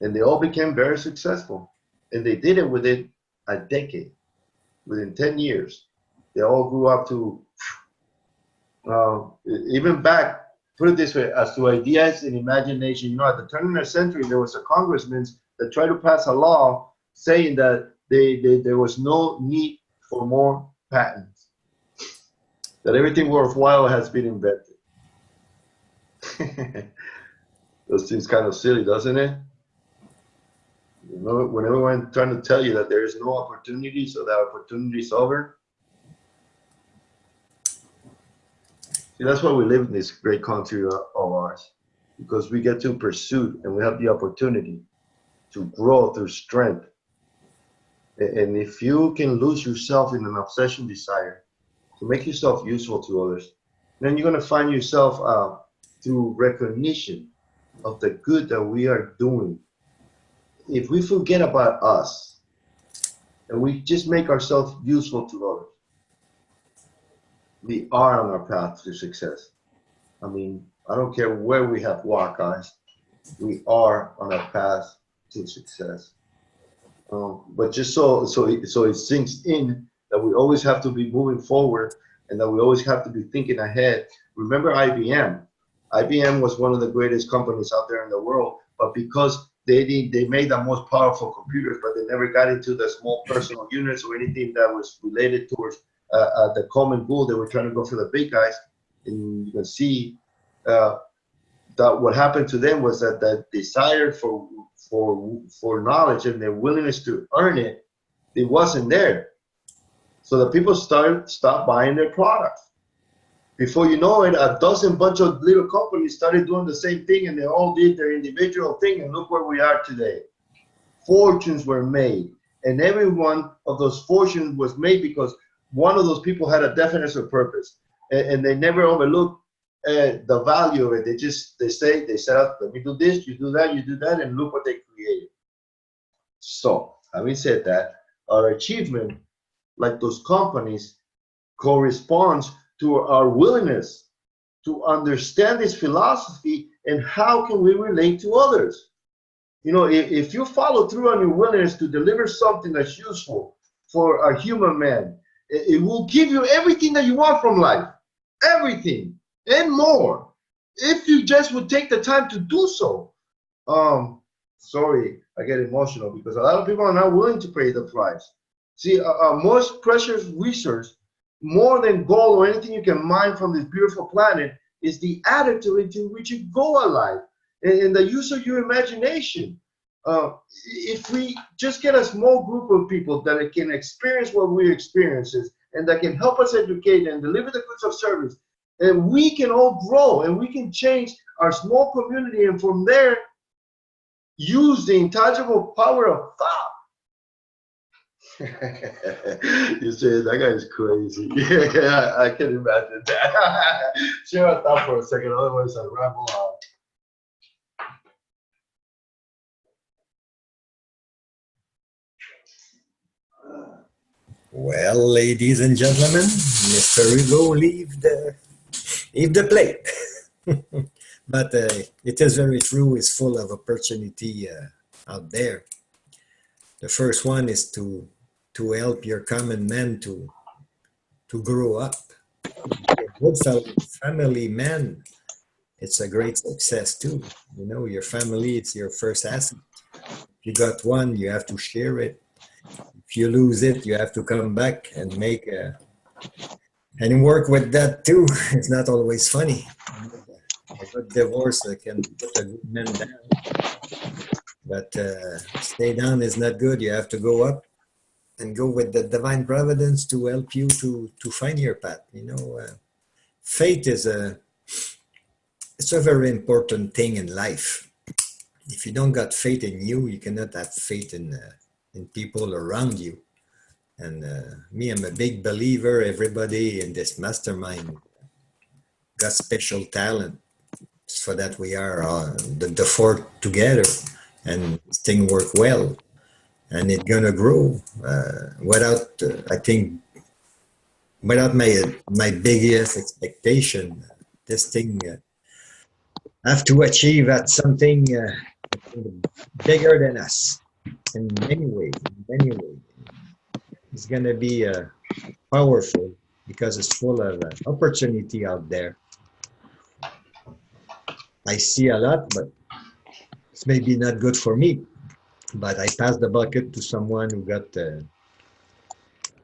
[SPEAKER 4] And they all became very successful. And they did it within a decade, within 10 years. They all grew up to, even back, put it this way, as to ideas and imagination. You know, at the turn of the century, there was a congressman that tried to pass a law saying that there was no need for more patents, that everything worthwhile has been invented. That seems kind of silly, doesn't it? You know, when everyone's trying to tell you that there is no opportunity, so that opportunity is over. See, that's why we live in this great country of ours, because we get to pursue and we have the opportunity to grow through strength. And if you can lose yourself in an obsession desire to make yourself useful to others, then you're going to find yourself through recognition of the good that we are doing. If we forget about us and we just make ourselves useful to others, we are on our path to success. I mean, I don't care where we have walked, guys. We are on a path to success. But just so it sinks in that we always have to be moving forward and that we always have to be thinking ahead. Remember IBM? IBM was one of the greatest companies out there in the world, but because they made the most powerful computers, but they never got into the small personal units or anything that was related towards the common goal. They were trying to go for the big guys, and you can see that what happened to them was that the desire for knowledge and their willingness to earn it, it wasn't there. So the people stopped buying their products. Before you know it, a dozen bunch of little companies started doing the same thing, and they all did their individual thing, and look where we are today. Fortunes were made, and every one of those fortunes was made because one of those people had a definite purpose, and they never overlooked the value of it. They set up, let me do this, you do that, and look what they created. So, having said that, our achievement, like those companies, corresponds to our willingness to understand this philosophy and how can we relate to others. You know, if you follow through on your willingness to deliver something that's useful for a human man, it will give you everything that you want from life, everything and more, if you just would take the time to do so. Sorry, I get emotional because a lot of people are not willing to pay the price. See, our most precious resource, more than gold or anything you can mine from this beautiful planet, is the attitude into which you go alive and the use of your imagination. If we just get a small group of people that can experience what we experience and that can help us educate and deliver the goods of service, and we can all grow and we can change our small community, and from there use the intangible power of thought. You say that guy is crazy. Yeah, I can imagine that. Share a thought for a second, otherwise I ramble on.
[SPEAKER 1] Well, ladies and gentlemen, Mr. Hugo leave the plate. But it is very true, it's full of opportunity out there. The first one is to help your common man to grow up. A good family man, it's a great success too. You know, your family, it's your first asset. If you got one, you have to share it. If you lose it, you have to come back and make and work with that too. It's not always funny. A good divorce can put a good man down, but stay down is not good. You have to go up and go with the divine providence to help you to find your path. You know, faith it's a very important thing in life. If you don't got faith in you, you cannot have faith in people around you. And me, I'm a big believer. Everybody in this mastermind got special talent. It's for that we are the four together, and this thing work well, and it's gonna grow. Without, I think, without my biggest expectation, this thing have to achieve at something bigger than us in many ways. It's gonna be powerful because it's full of opportunity out there. I see a lot, but it's maybe not good for me. But I pass the bucket to someone who got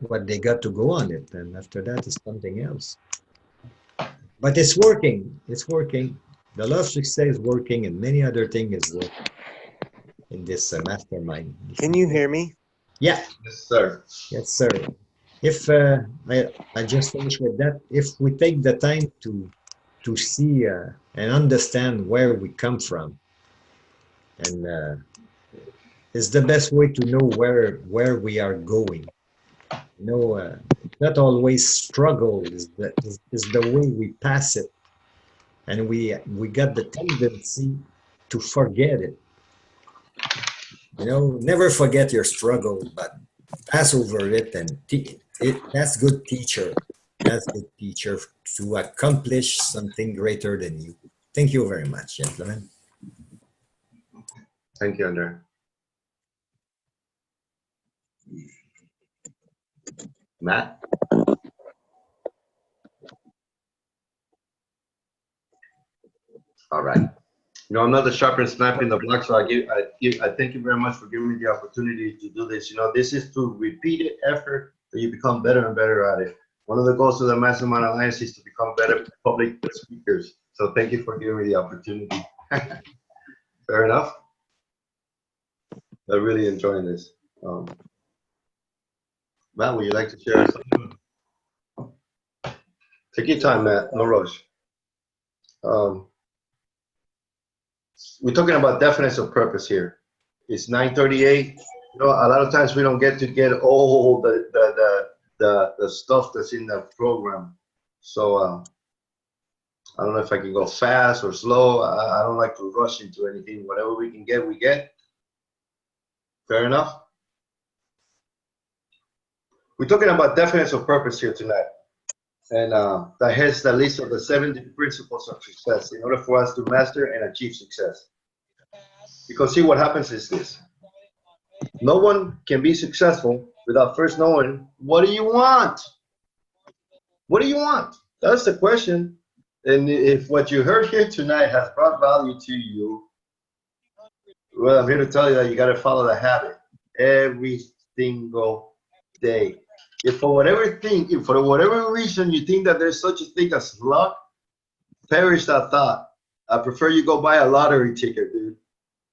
[SPEAKER 1] what they got to go on it, and after that is something else. But it's working. It's working. The law of success is working, and many other things is working in this mastermind.
[SPEAKER 7] Can you hear me?
[SPEAKER 1] Yeah.
[SPEAKER 4] Yes, sir.
[SPEAKER 1] Yes, sir. If I just finished with that, if we take the time to see and understand where we come from, and it's the best way to know where we are going. You know, not always struggle is the way we pass it, and we got the tendency to forget it. You know, never forget your struggle, but pass over it, and that's good teacher. as the teacher to accomplish something greater than you. Thank you very much, gentlemen.
[SPEAKER 4] Thank you, Andre. Matt? All right. You know, I'm not the sharpest knife in the block, so I thank you very much for giving me the opportunity to do this. You know, this is through repeated effort that you become better and better at it. One of the goals of the Mastermind Alliance is to become better public speakers. So thank you for giving me the opportunity. Fair enough. I'm really enjoying this. Matt, would you like to share something? Take your time, Matt. No rush. We're talking about definition of purpose here. It's 9:38. You know, a lot of times we don't get all the stuff that's in the program. So I don't know if I can go fast or slow. I don't like to rush into anything. Whatever we can get, we get. Fair enough? We're talking about definition of purpose here tonight. And that has the list of the 70 principles of success in order for us to master and achieve success. Because see, what happens is this. No one can be successful without first knowing, what do you want? What do you want? That's the question. And if what you heard here tonight has brought value to you, well, I'm here to tell you that you got to follow the habit every single day. If for whatever reason you think that there's such a thing as luck, perish that thought. I prefer you go buy a lottery ticket, dude.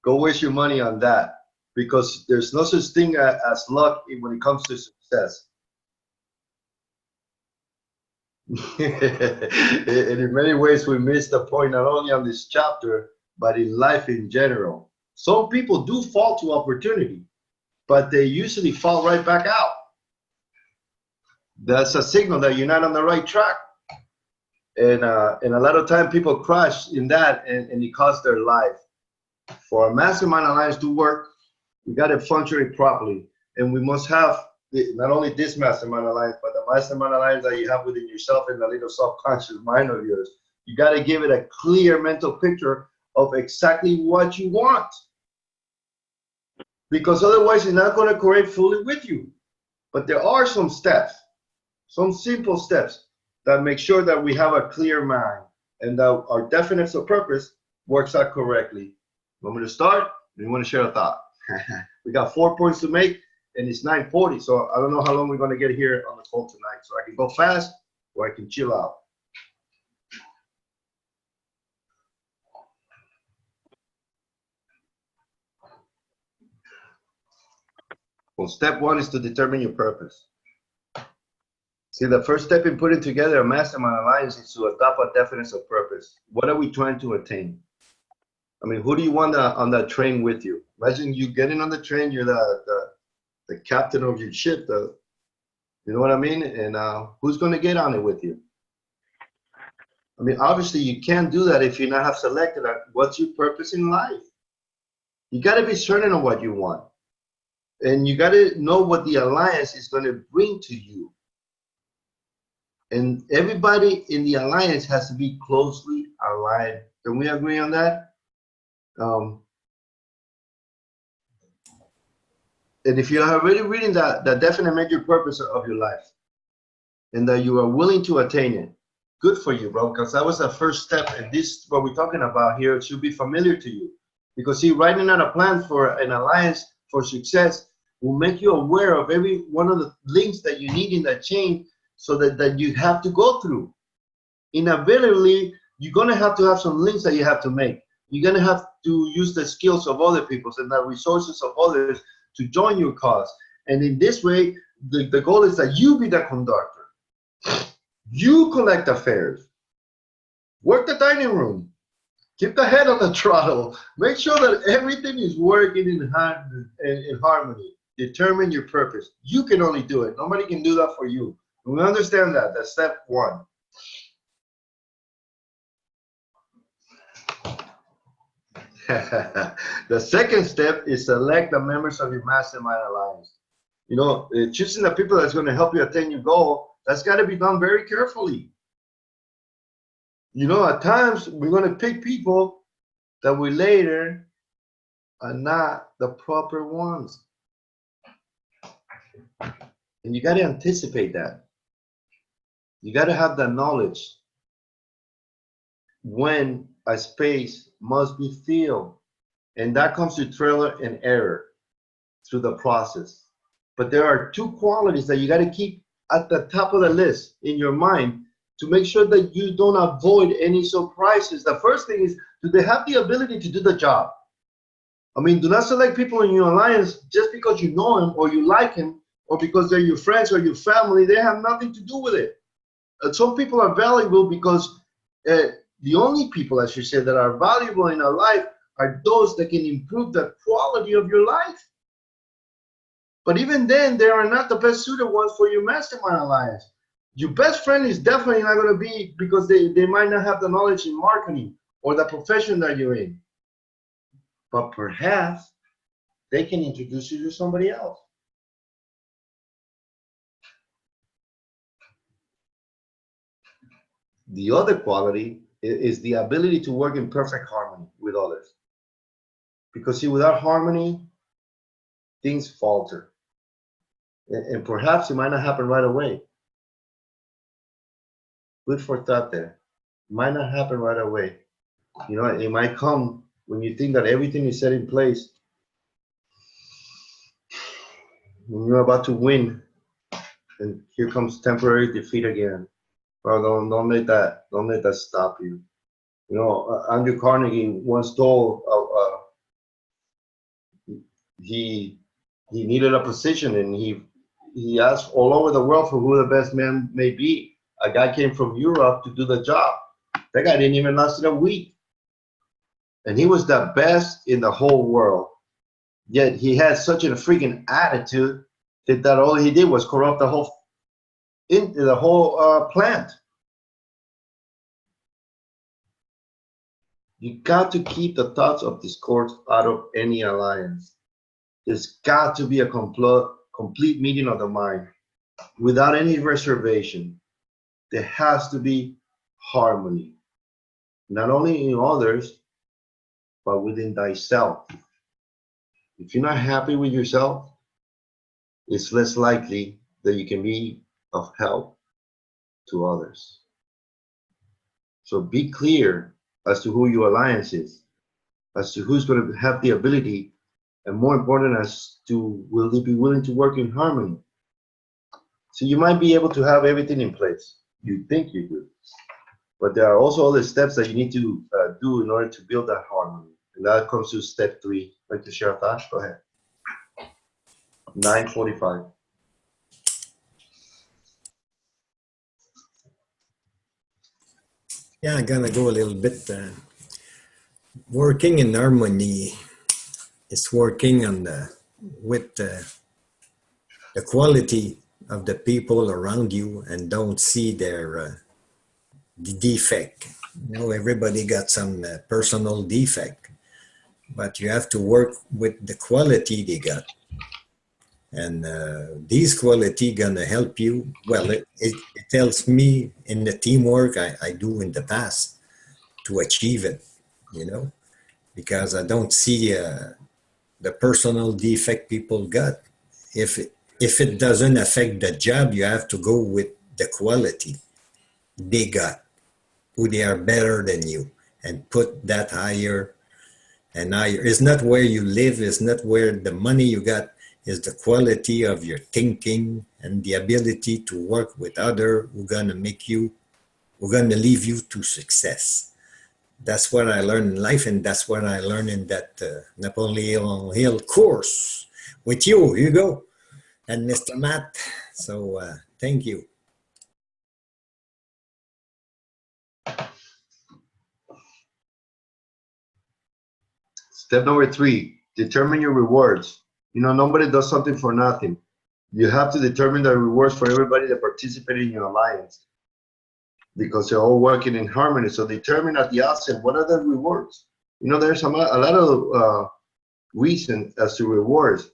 [SPEAKER 4] Go waste your money on that, because there's no such thing as luck when it comes to success. And in many ways, we miss the point not only on this chapter, but in life in general. Some people do fall to opportunity, but they usually fall right back out. That's a signal that you're not on the right track. And a lot of time people crash in that, and it costs their life. For a Mastermind Alliance to work, we got to function it properly. And we must have not only this Mastermind Alliance, but the Mastermind Alliance that you have within yourself in the little subconscious mind of yours. You got to give it a clear mental picture of exactly what you want. Because otherwise, it's not going to correlate fully with you. But there are some steps, some simple steps that make sure that we have a clear mind and that our definition of purpose works out correctly. Want me to start? You want to share a thought? We got 4 points to make, and it's 9:40, so I don't know how long we're going to get here on the call tonight. So I can go fast or I can chill out. Well, step one is to determine your purpose. See, the first step in putting together a Mastermind Alliance is to adopt a definition of purpose. What are we trying to attain? I mean, who do you want on that train with you? Imagine you getting on the train, you're the captain of your ship, you know what I mean? And who's going to get on it with you? I mean, obviously you can't do that if you not have selected what's your purpose in life. You got to be certain of what you want. And you got to know what the alliance is going to bring to you. And everybody in the alliance has to be closely aligned. Can we agree on that? And if you're already reading that definitely make your purpose of your life and that you are willing to attain it, good for you, bro, because that was the first step. And this, what we're talking about here, it should be familiar to you. Because see, writing out a plan for an alliance for success will make you aware of every one of the links that you need in that chain, so that you have to go through. Inevitably, you're going to have some links that you have to make. You're going to have to use the skills of other people and the resources of others to join your cause. And in this way, the goal is that you be the conductor. You collect affairs. Work the dining room. Keep the head on the throttle. Make sure that everything is working in harmony. Determine your purpose. You can only do it. Nobody can do that for you. We understand that. That's step one. The second step is select the members of your Mastermind Alliance. You know, choosing the people that's going to help you attain your goal That's got to be done very carefully. You know, at times we're going to pick people that we later are not the proper ones. And you got to anticipate that. You got to have that knowledge when a space must be filled. And that comes to trial and error through the process. But there are two qualities that you got to keep at the top of the list in your mind to make sure that you don't avoid any surprises. The first thing is, do they have the ability to do the job? I mean, do not select people in your alliance just because you know them or you like them or because they're your friends or your family. They have nothing to do with it. Some people are valuable because the only people, I should say, that are valuable in our life are those that can improve the quality of your life. But even then, they are not the best suited ones for your mastermind alliance. Your best friend is definitely not going to be, because they might not have the knowledge in marketing or the profession that you're in. But perhaps they can introduce you to somebody else. The other quality is the ability to work in perfect harmony with others. Because see, without harmony, things falter. And perhaps it might not happen right away. Good for thought there. It might not happen right away. You know, it might come when you think that everything is set in place. When you're about to win, and here comes temporary defeat again. Well, don't let that stop you. You know, Andrew Carnegie once told he needed a position, and he asked all over the world for who the best man may be. A guy came from Europe to do the job. That guy didn't even last a week, and he was the best in the whole world. Yet he had such a freaking attitude that all he did was corrupt the whole plant. You got to keep the thoughts of discord out of any alliance. There's got to be a complete meeting of the mind without any reservation. There has to be harmony, not only in others, but within thyself. If you're not happy with yourself, it's less likely that you can be of help to others. So be clear as to who your alliance is, as to who's going to have the ability, and more important, as to will they be willing to work in harmony. So you might be able to have everything in place. You think you do. But there are also other steps that you need to do in order to build that harmony. And that comes to step 3. Like to share a thought? Go ahead. 9:45.
[SPEAKER 1] Yeah, I'm gonna go a little bit. Working in harmony is working on with the quality of the people around you, and don't see their the defect. You know, everybody got some personal defect, but you have to work with the quality they got. And these quality gonna help you. Well, it helps me in the teamwork I do in the past to achieve it, you know, because I don't see the personal defect people got. If it doesn't affect the job, you have to go with the quality they got, who they are better than you, and put that higher and higher. It's not where you live, it's not where the money you got, is the quality of your thinking and the ability to work with others who gonna lead you to success. That's what I learned in life, and that's what I learned in that Napoleon Hill course with you, Hugo, and Mr. Matt. So thank you.
[SPEAKER 4] Step number 3, determine your rewards. You know, nobody does something for nothing. You have to determine the rewards for everybody that participated in your alliance, because they're all working in harmony. So determine at the outset, what are the rewards? You know, there's a lot of reasons as to rewards.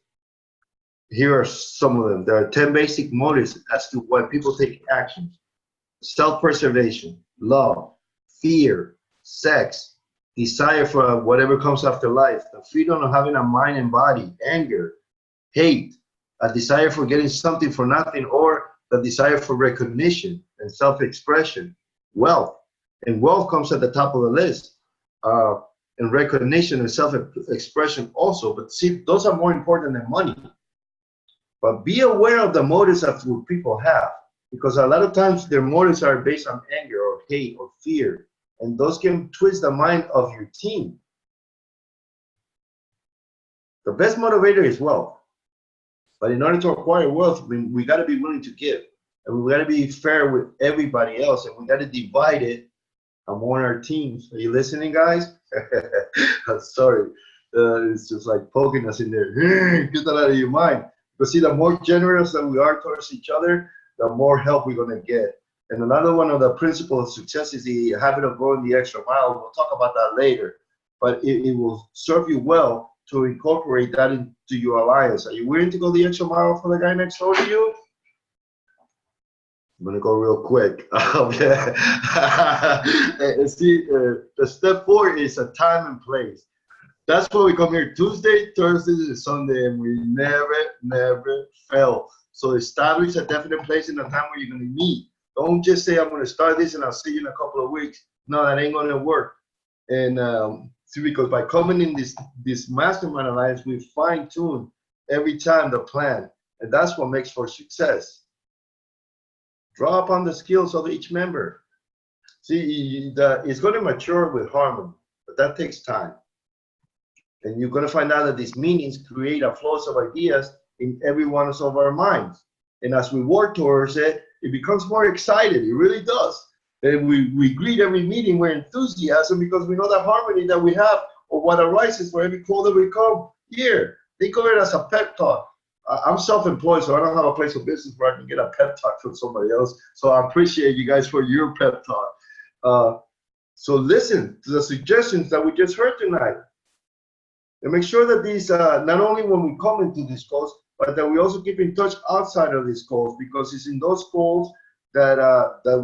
[SPEAKER 4] Here are some of them. There are 10 basic motives as to why people take actions: self-preservation, love, fear, sex, desire for whatever comes after life, the freedom of having a mind and body, anger, hate, a desire for getting something for nothing, or the desire for recognition and self-expression, wealth. And wealth comes at the top of the list. And recognition and self-expression also. But see, those are more important than money. But be aware of the motives that people have, because a lot of times their motives are based on anger or hate or fear, and those can twist the mind of your team. The best motivator is wealth. But in order to acquire wealth, we got to be willing to give, and we got to be fair with everybody else, and we got to divide it among our teams. Are you listening, guys? Sorry, it's just like poking us in there. Get that out of your mind. But see, the more generous that we are towards each other, the more help we're going to get. And another one of the principles of success is the habit of going the extra mile. We'll talk about that later. But it will serve you well to incorporate that into your alliance. Are you willing to go the extra mile for the guy next door to you? I'm going to go real quick. And see, the step 4 is a time and place. That's why we come here Tuesday, Thursday, and Sunday, and we never fail. So establish a definite place and a time where you're going to meet. Don't just say, I'm going to start this and I'll see you in a couple of weeks. No, that ain't going to work. And see, because by coming in this Mastermind Alliance, we fine-tune every time the plan. And that's what makes for success. Draw upon the skills of each member. See, it's going to mature with harmony, but that takes time. And you're going to find out that these meetings create a flow of ideas in every one of our minds. And as we work towards it, it becomes more excited. It really does. And we greet every meeting with enthusiasm because we know the harmony that we have or what arises for every call that we come here. Think of it as a pep talk. I'm self-employed, so I don't have a place of business where I can get a pep talk from somebody else. So I appreciate you guys for your pep talk. So listen to the suggestions that we just heard tonight. And make sure that these, not only when we come into these calls, but that we also keep in touch outside of these calls, because it's in those calls that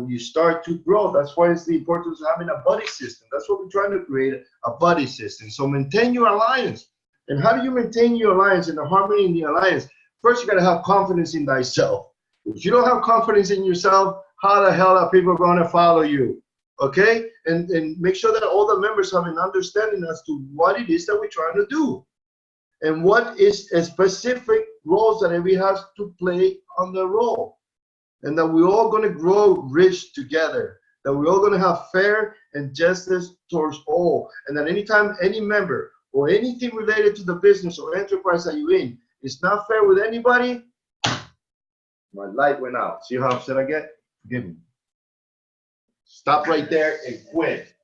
[SPEAKER 4] you start to grow. That's why it's the importance of having a buddy system. That's what we're trying to create, a buddy system. So maintain your alliance. And how do you maintain your alliance and the harmony in the alliance? First, you got to have confidence in thyself. If you don't have confidence in yourself, how the hell are people going to follow you? Okay? And make sure that all the members have an understanding as to what it is that we're trying to do. And what is a specific roles that we have to play on the role. And that we're all going to grow rich together. That we're all going to have fair and justice towards all. And that anytime any member or anything related to the business or enterprise that you're in is not fair with anybody, my light went out. See how upset I get? Forgive me. Stop right there and quit.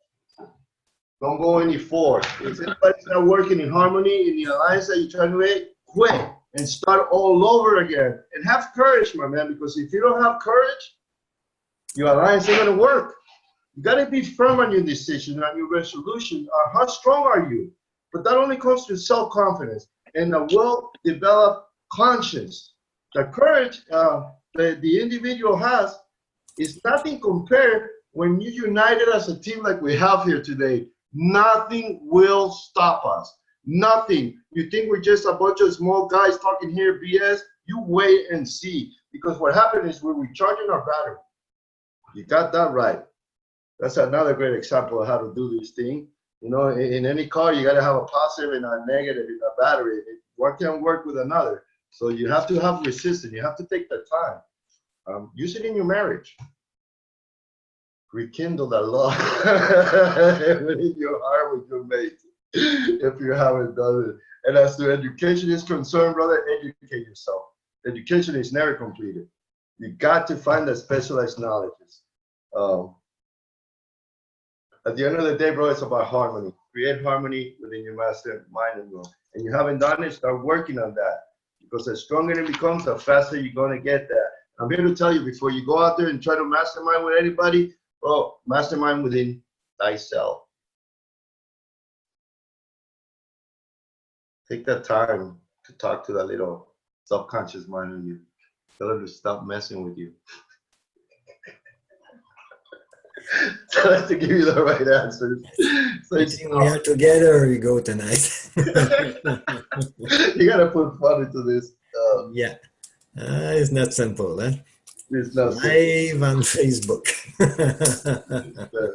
[SPEAKER 4] Don't go any forward. If anybody's not working in harmony in the alliance that you're trying to make, quit and start all over again. And have courage, my man, because if you don't have courage, your alliance ain't going to work. You got to be firm on your decision, on your resolution. How strong are you? But that only comes through self-confidence and a well-developed conscience. The courage that the individual has is nothing compared when you're united as a team like we have here today. Nothing will stop us. Nothing. You think we're just a bunch of small guys talking here BS? You wait and see. Because what happened is we're recharging our battery. You got that right. That's another great example of how to do this thing. You know, in any car, you got to have a positive and a negative in the battery. One can work with another. So you have to have resistance. You have to take the time. Use it in your marriage. Rekindle that love in your heart with your mate, if you haven't done it. And as to education is concerned, brother, educate yourself. Education is never completed. You got to find the specialized knowledges. At the end of the day, bro, it's about harmony. Create harmony within your mastermind and role. And you haven't done it, start working on that. Because the stronger it becomes, the faster you're going to get that. I'm here to tell you, before you go out there and try to mastermind with anybody, bro, mastermind within thyself. Take that time to talk to that little subconscious mind of you. Tell her to stop messing with you. Tell her to give you the right answers.
[SPEAKER 1] I think we are together or we go tonight.
[SPEAKER 4] You gotta put fun into this.
[SPEAKER 1] Yeah. It's not simple, huh?
[SPEAKER 4] It's not simple.
[SPEAKER 1] Live on Facebook.
[SPEAKER 4] Uh,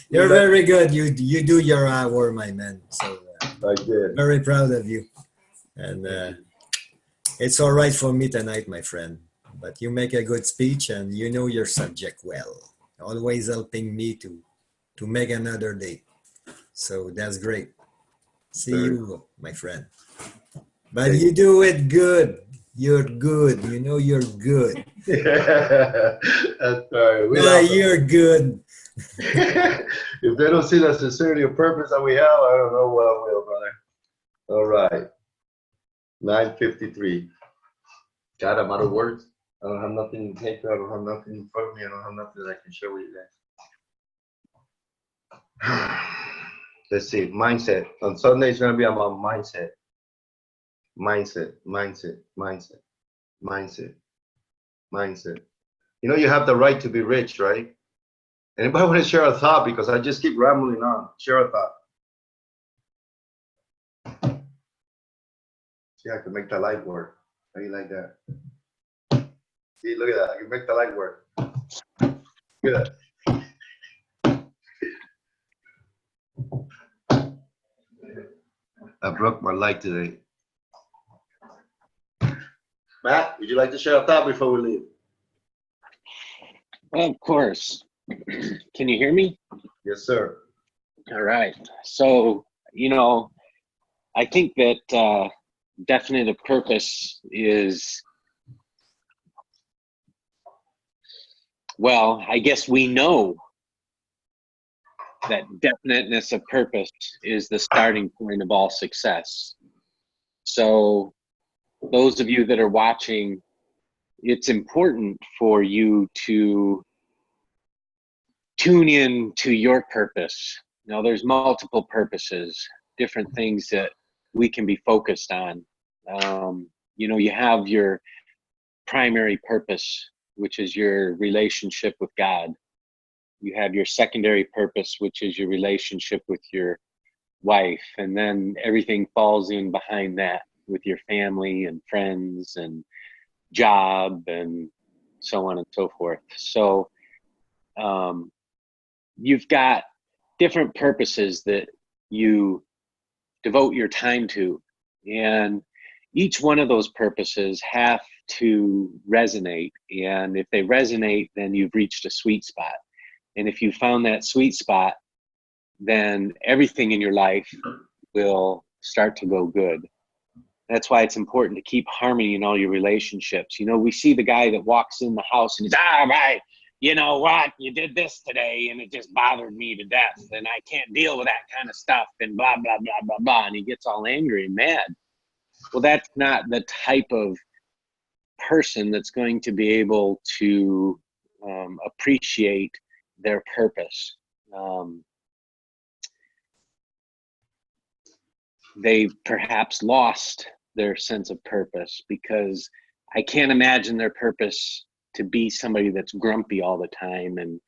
[SPEAKER 1] You're very good. You do your hour, my man. So
[SPEAKER 4] I did.
[SPEAKER 1] very proud of you. And it's all right for me tonight, my friend. But you make a good speech and you know your subject well. Always helping me to make another day. So that's great. See you, my friend. But you do it good. You're good. You know you're good.
[SPEAKER 4] Yeah, that's right.
[SPEAKER 1] Yeah, you're good.
[SPEAKER 4] If they don't see the sincerity of purpose that we have, I don't know what will, brother. All right. 9:53. God, I'm out of words. I don't have nothing in paper. I don't have nothing in front of me. I don't have nothing that I can share with you guys. Let's see. Mindset. On Sunday, it's going to be about mindset. Mindset. You know, you have the right to be rich, right? Anybody want to share a thought? Because I just keep rambling on. Share a thought. See, I can make the light work. How do you like that? See, look at that. I can make the light work. Look at that. I broke my light today. Matt, would you like to share a thought before we leave?
[SPEAKER 6] Of course. Can you hear me?
[SPEAKER 4] Yes, sir.
[SPEAKER 6] All right. So, I think that definite of purpose is, well, I guess we know that definiteness of purpose is the starting point of all success. So those of you that are watching, it's important for you to tune in to your purpose. There's multiple purposes, different things that we can be focused on. You have your primary purpose, which is your relationship with God. You have your secondary purpose, which is your relationship with your wife. And then everything falls in behind that with your family and friends and job and so on and so forth. So you've got different purposes that you devote your time to. And each one of those purposes have to resonate. And if they resonate, then you've reached a sweet spot. And if you found that sweet spot, then everything in your life will start to go good. That's why it's important to keep harmony in all your relationships. We see the guy that walks in the house and he's, right, you know what, you did this today and it just bothered me to death and I can't deal with that kind of stuff and blah, blah, blah, blah, blah. And he gets all angry and mad. Well, that's not the type of person that's going to be able to appreciate their purpose. They've perhaps lost their sense of purpose, because I can't imagine their purpose to be somebody that's grumpy all the time and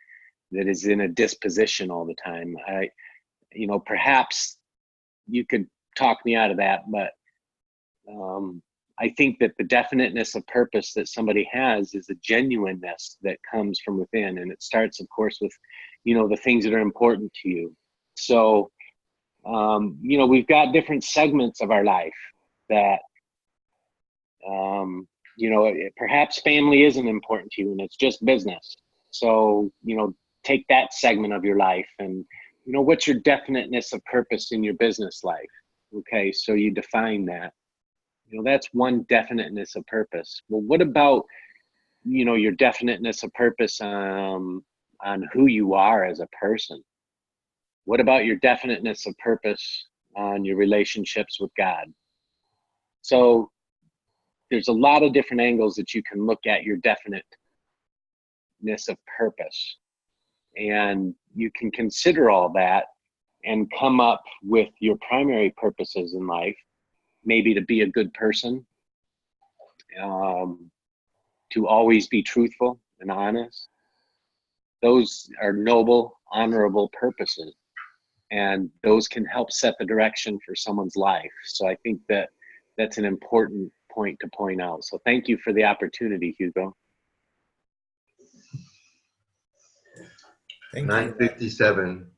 [SPEAKER 6] that is in a disposition all the time. Perhaps you could talk me out of that, but I think that the definiteness of purpose that somebody has is a genuineness that comes from within. And it starts, of course, with, the things that are important to you. So, we've got different segments of our life that, perhaps family isn't important to you and it's just business. So, take that segment of your life and, what's your definiteness of purpose in your business life? Okay, so you define that. That's one definiteness of purpose. Well, what about, your definiteness of purpose on who you are as a person? What about your definiteness of purpose on your relationships with God? So there's a lot of different angles that you can look at your definiteness of purpose. And you can consider all that and come up with your primary purposes in life, maybe to be a good person to always be truthful and honest. Those are noble, honorable purposes, and those can help set the direction for someone's life. So I think that that's an important point to point out. So thank you for the opportunity, Hugo.
[SPEAKER 1] Thank you.
[SPEAKER 4] 957.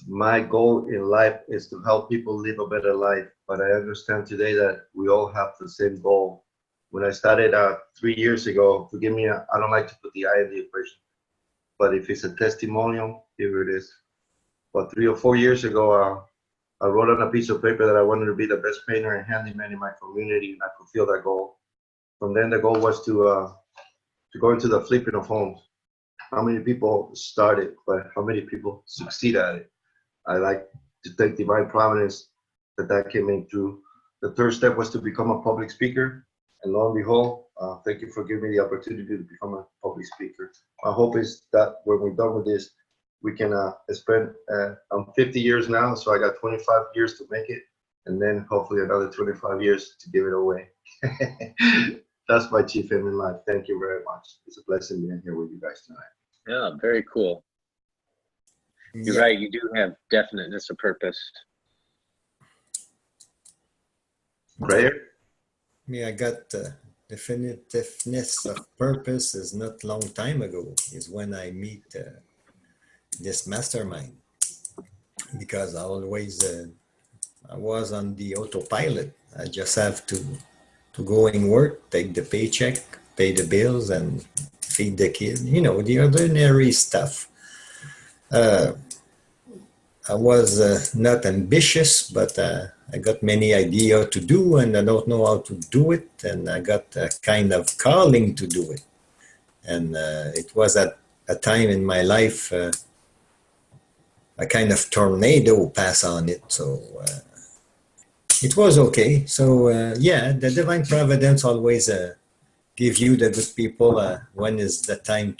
[SPEAKER 4] My goal in life is to help people live a better life, but I understand today that we all have the same goal. When I started 3 years ago, forgive me, I don't like to put the I in the equation, but if it's a testimonial, here it is. But 3 or 4 years ago, I wrote on a piece of paper that I wanted to be the best painter and handyman in my community, and I fulfilled that goal. From then, the goal was to go into the flipping of homes. How many people started, but how many people succeed at it? I like to thank divine providence that came in through. The third step was to become a public speaker, and lo and behold, thank you for giving me the opportunity to become a public speaker. My hope is that when we're done with this, we can spend, I'm 50 years now, so I got 25 years to make it, and then hopefully another 25 years to give it away. That's my chief aim in life. Thank you very much. It's a blessing being here with you guys tonight.
[SPEAKER 6] Yeah, very cool. You're right, you do have definiteness of purpose.
[SPEAKER 4] Prayer?
[SPEAKER 1] Me, I got definitiveness of purpose is not long time ago, is when I meet this mastermind. Because I always, I was on the autopilot. I just have to go and work, take the paycheck, pay the bills, and feed the kid. You know, the ordinary stuff. I was not ambitious, but I got many ideas to do, and I don't know how to do it. And I got a kind of calling to do it. And it was at a time in my life, a kind of tornado passed on it. So it was okay. So yeah, the divine providence always give you the good people when is the time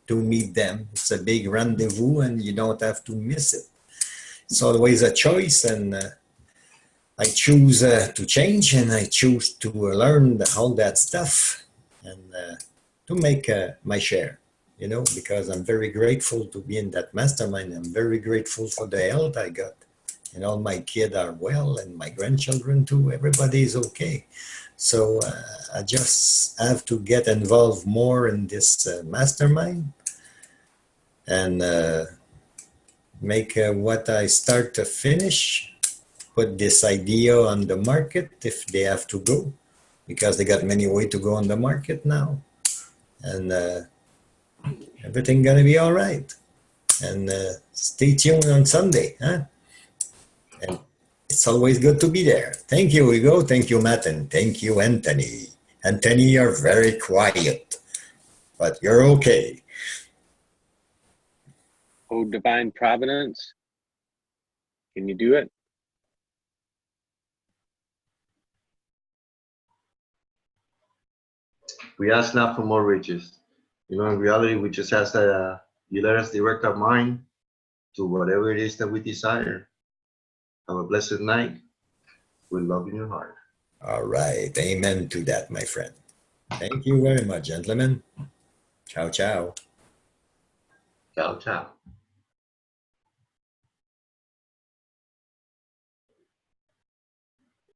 [SPEAKER 1] to meet them. It's a big rendezvous, and you don't have to miss it. It's always a choice, and I choose to change, and I choose to learn all that stuff, and to make my share, you know, because I'm very grateful to be in that mastermind. I'm very grateful for the health I got, and all my kids are well, and my grandchildren too. Everybody is okay. So I just have to get involved more in this mastermind, and make what I start to finish, put this idea on the market if they have to go, because they got many ways to go on the market now. And everything gonna be all right. And stay tuned on Sunday, huh? And it's always good to be there. Thank you, Hugo. Thank you, Matt. And thank you, Anthony. Anthony, you're very quiet, but you're okay.
[SPEAKER 6] Oh, divine providence, can you do it?
[SPEAKER 4] We ask not for more riches. You know, in reality, we just ask that you let us direct our mind to whatever it is that we desire. Have a blessed night with love in your heart.
[SPEAKER 1] All right. Amen to that, my friend. Thank you very much, gentlemen. Ciao, ciao.
[SPEAKER 4] Ciao, ciao.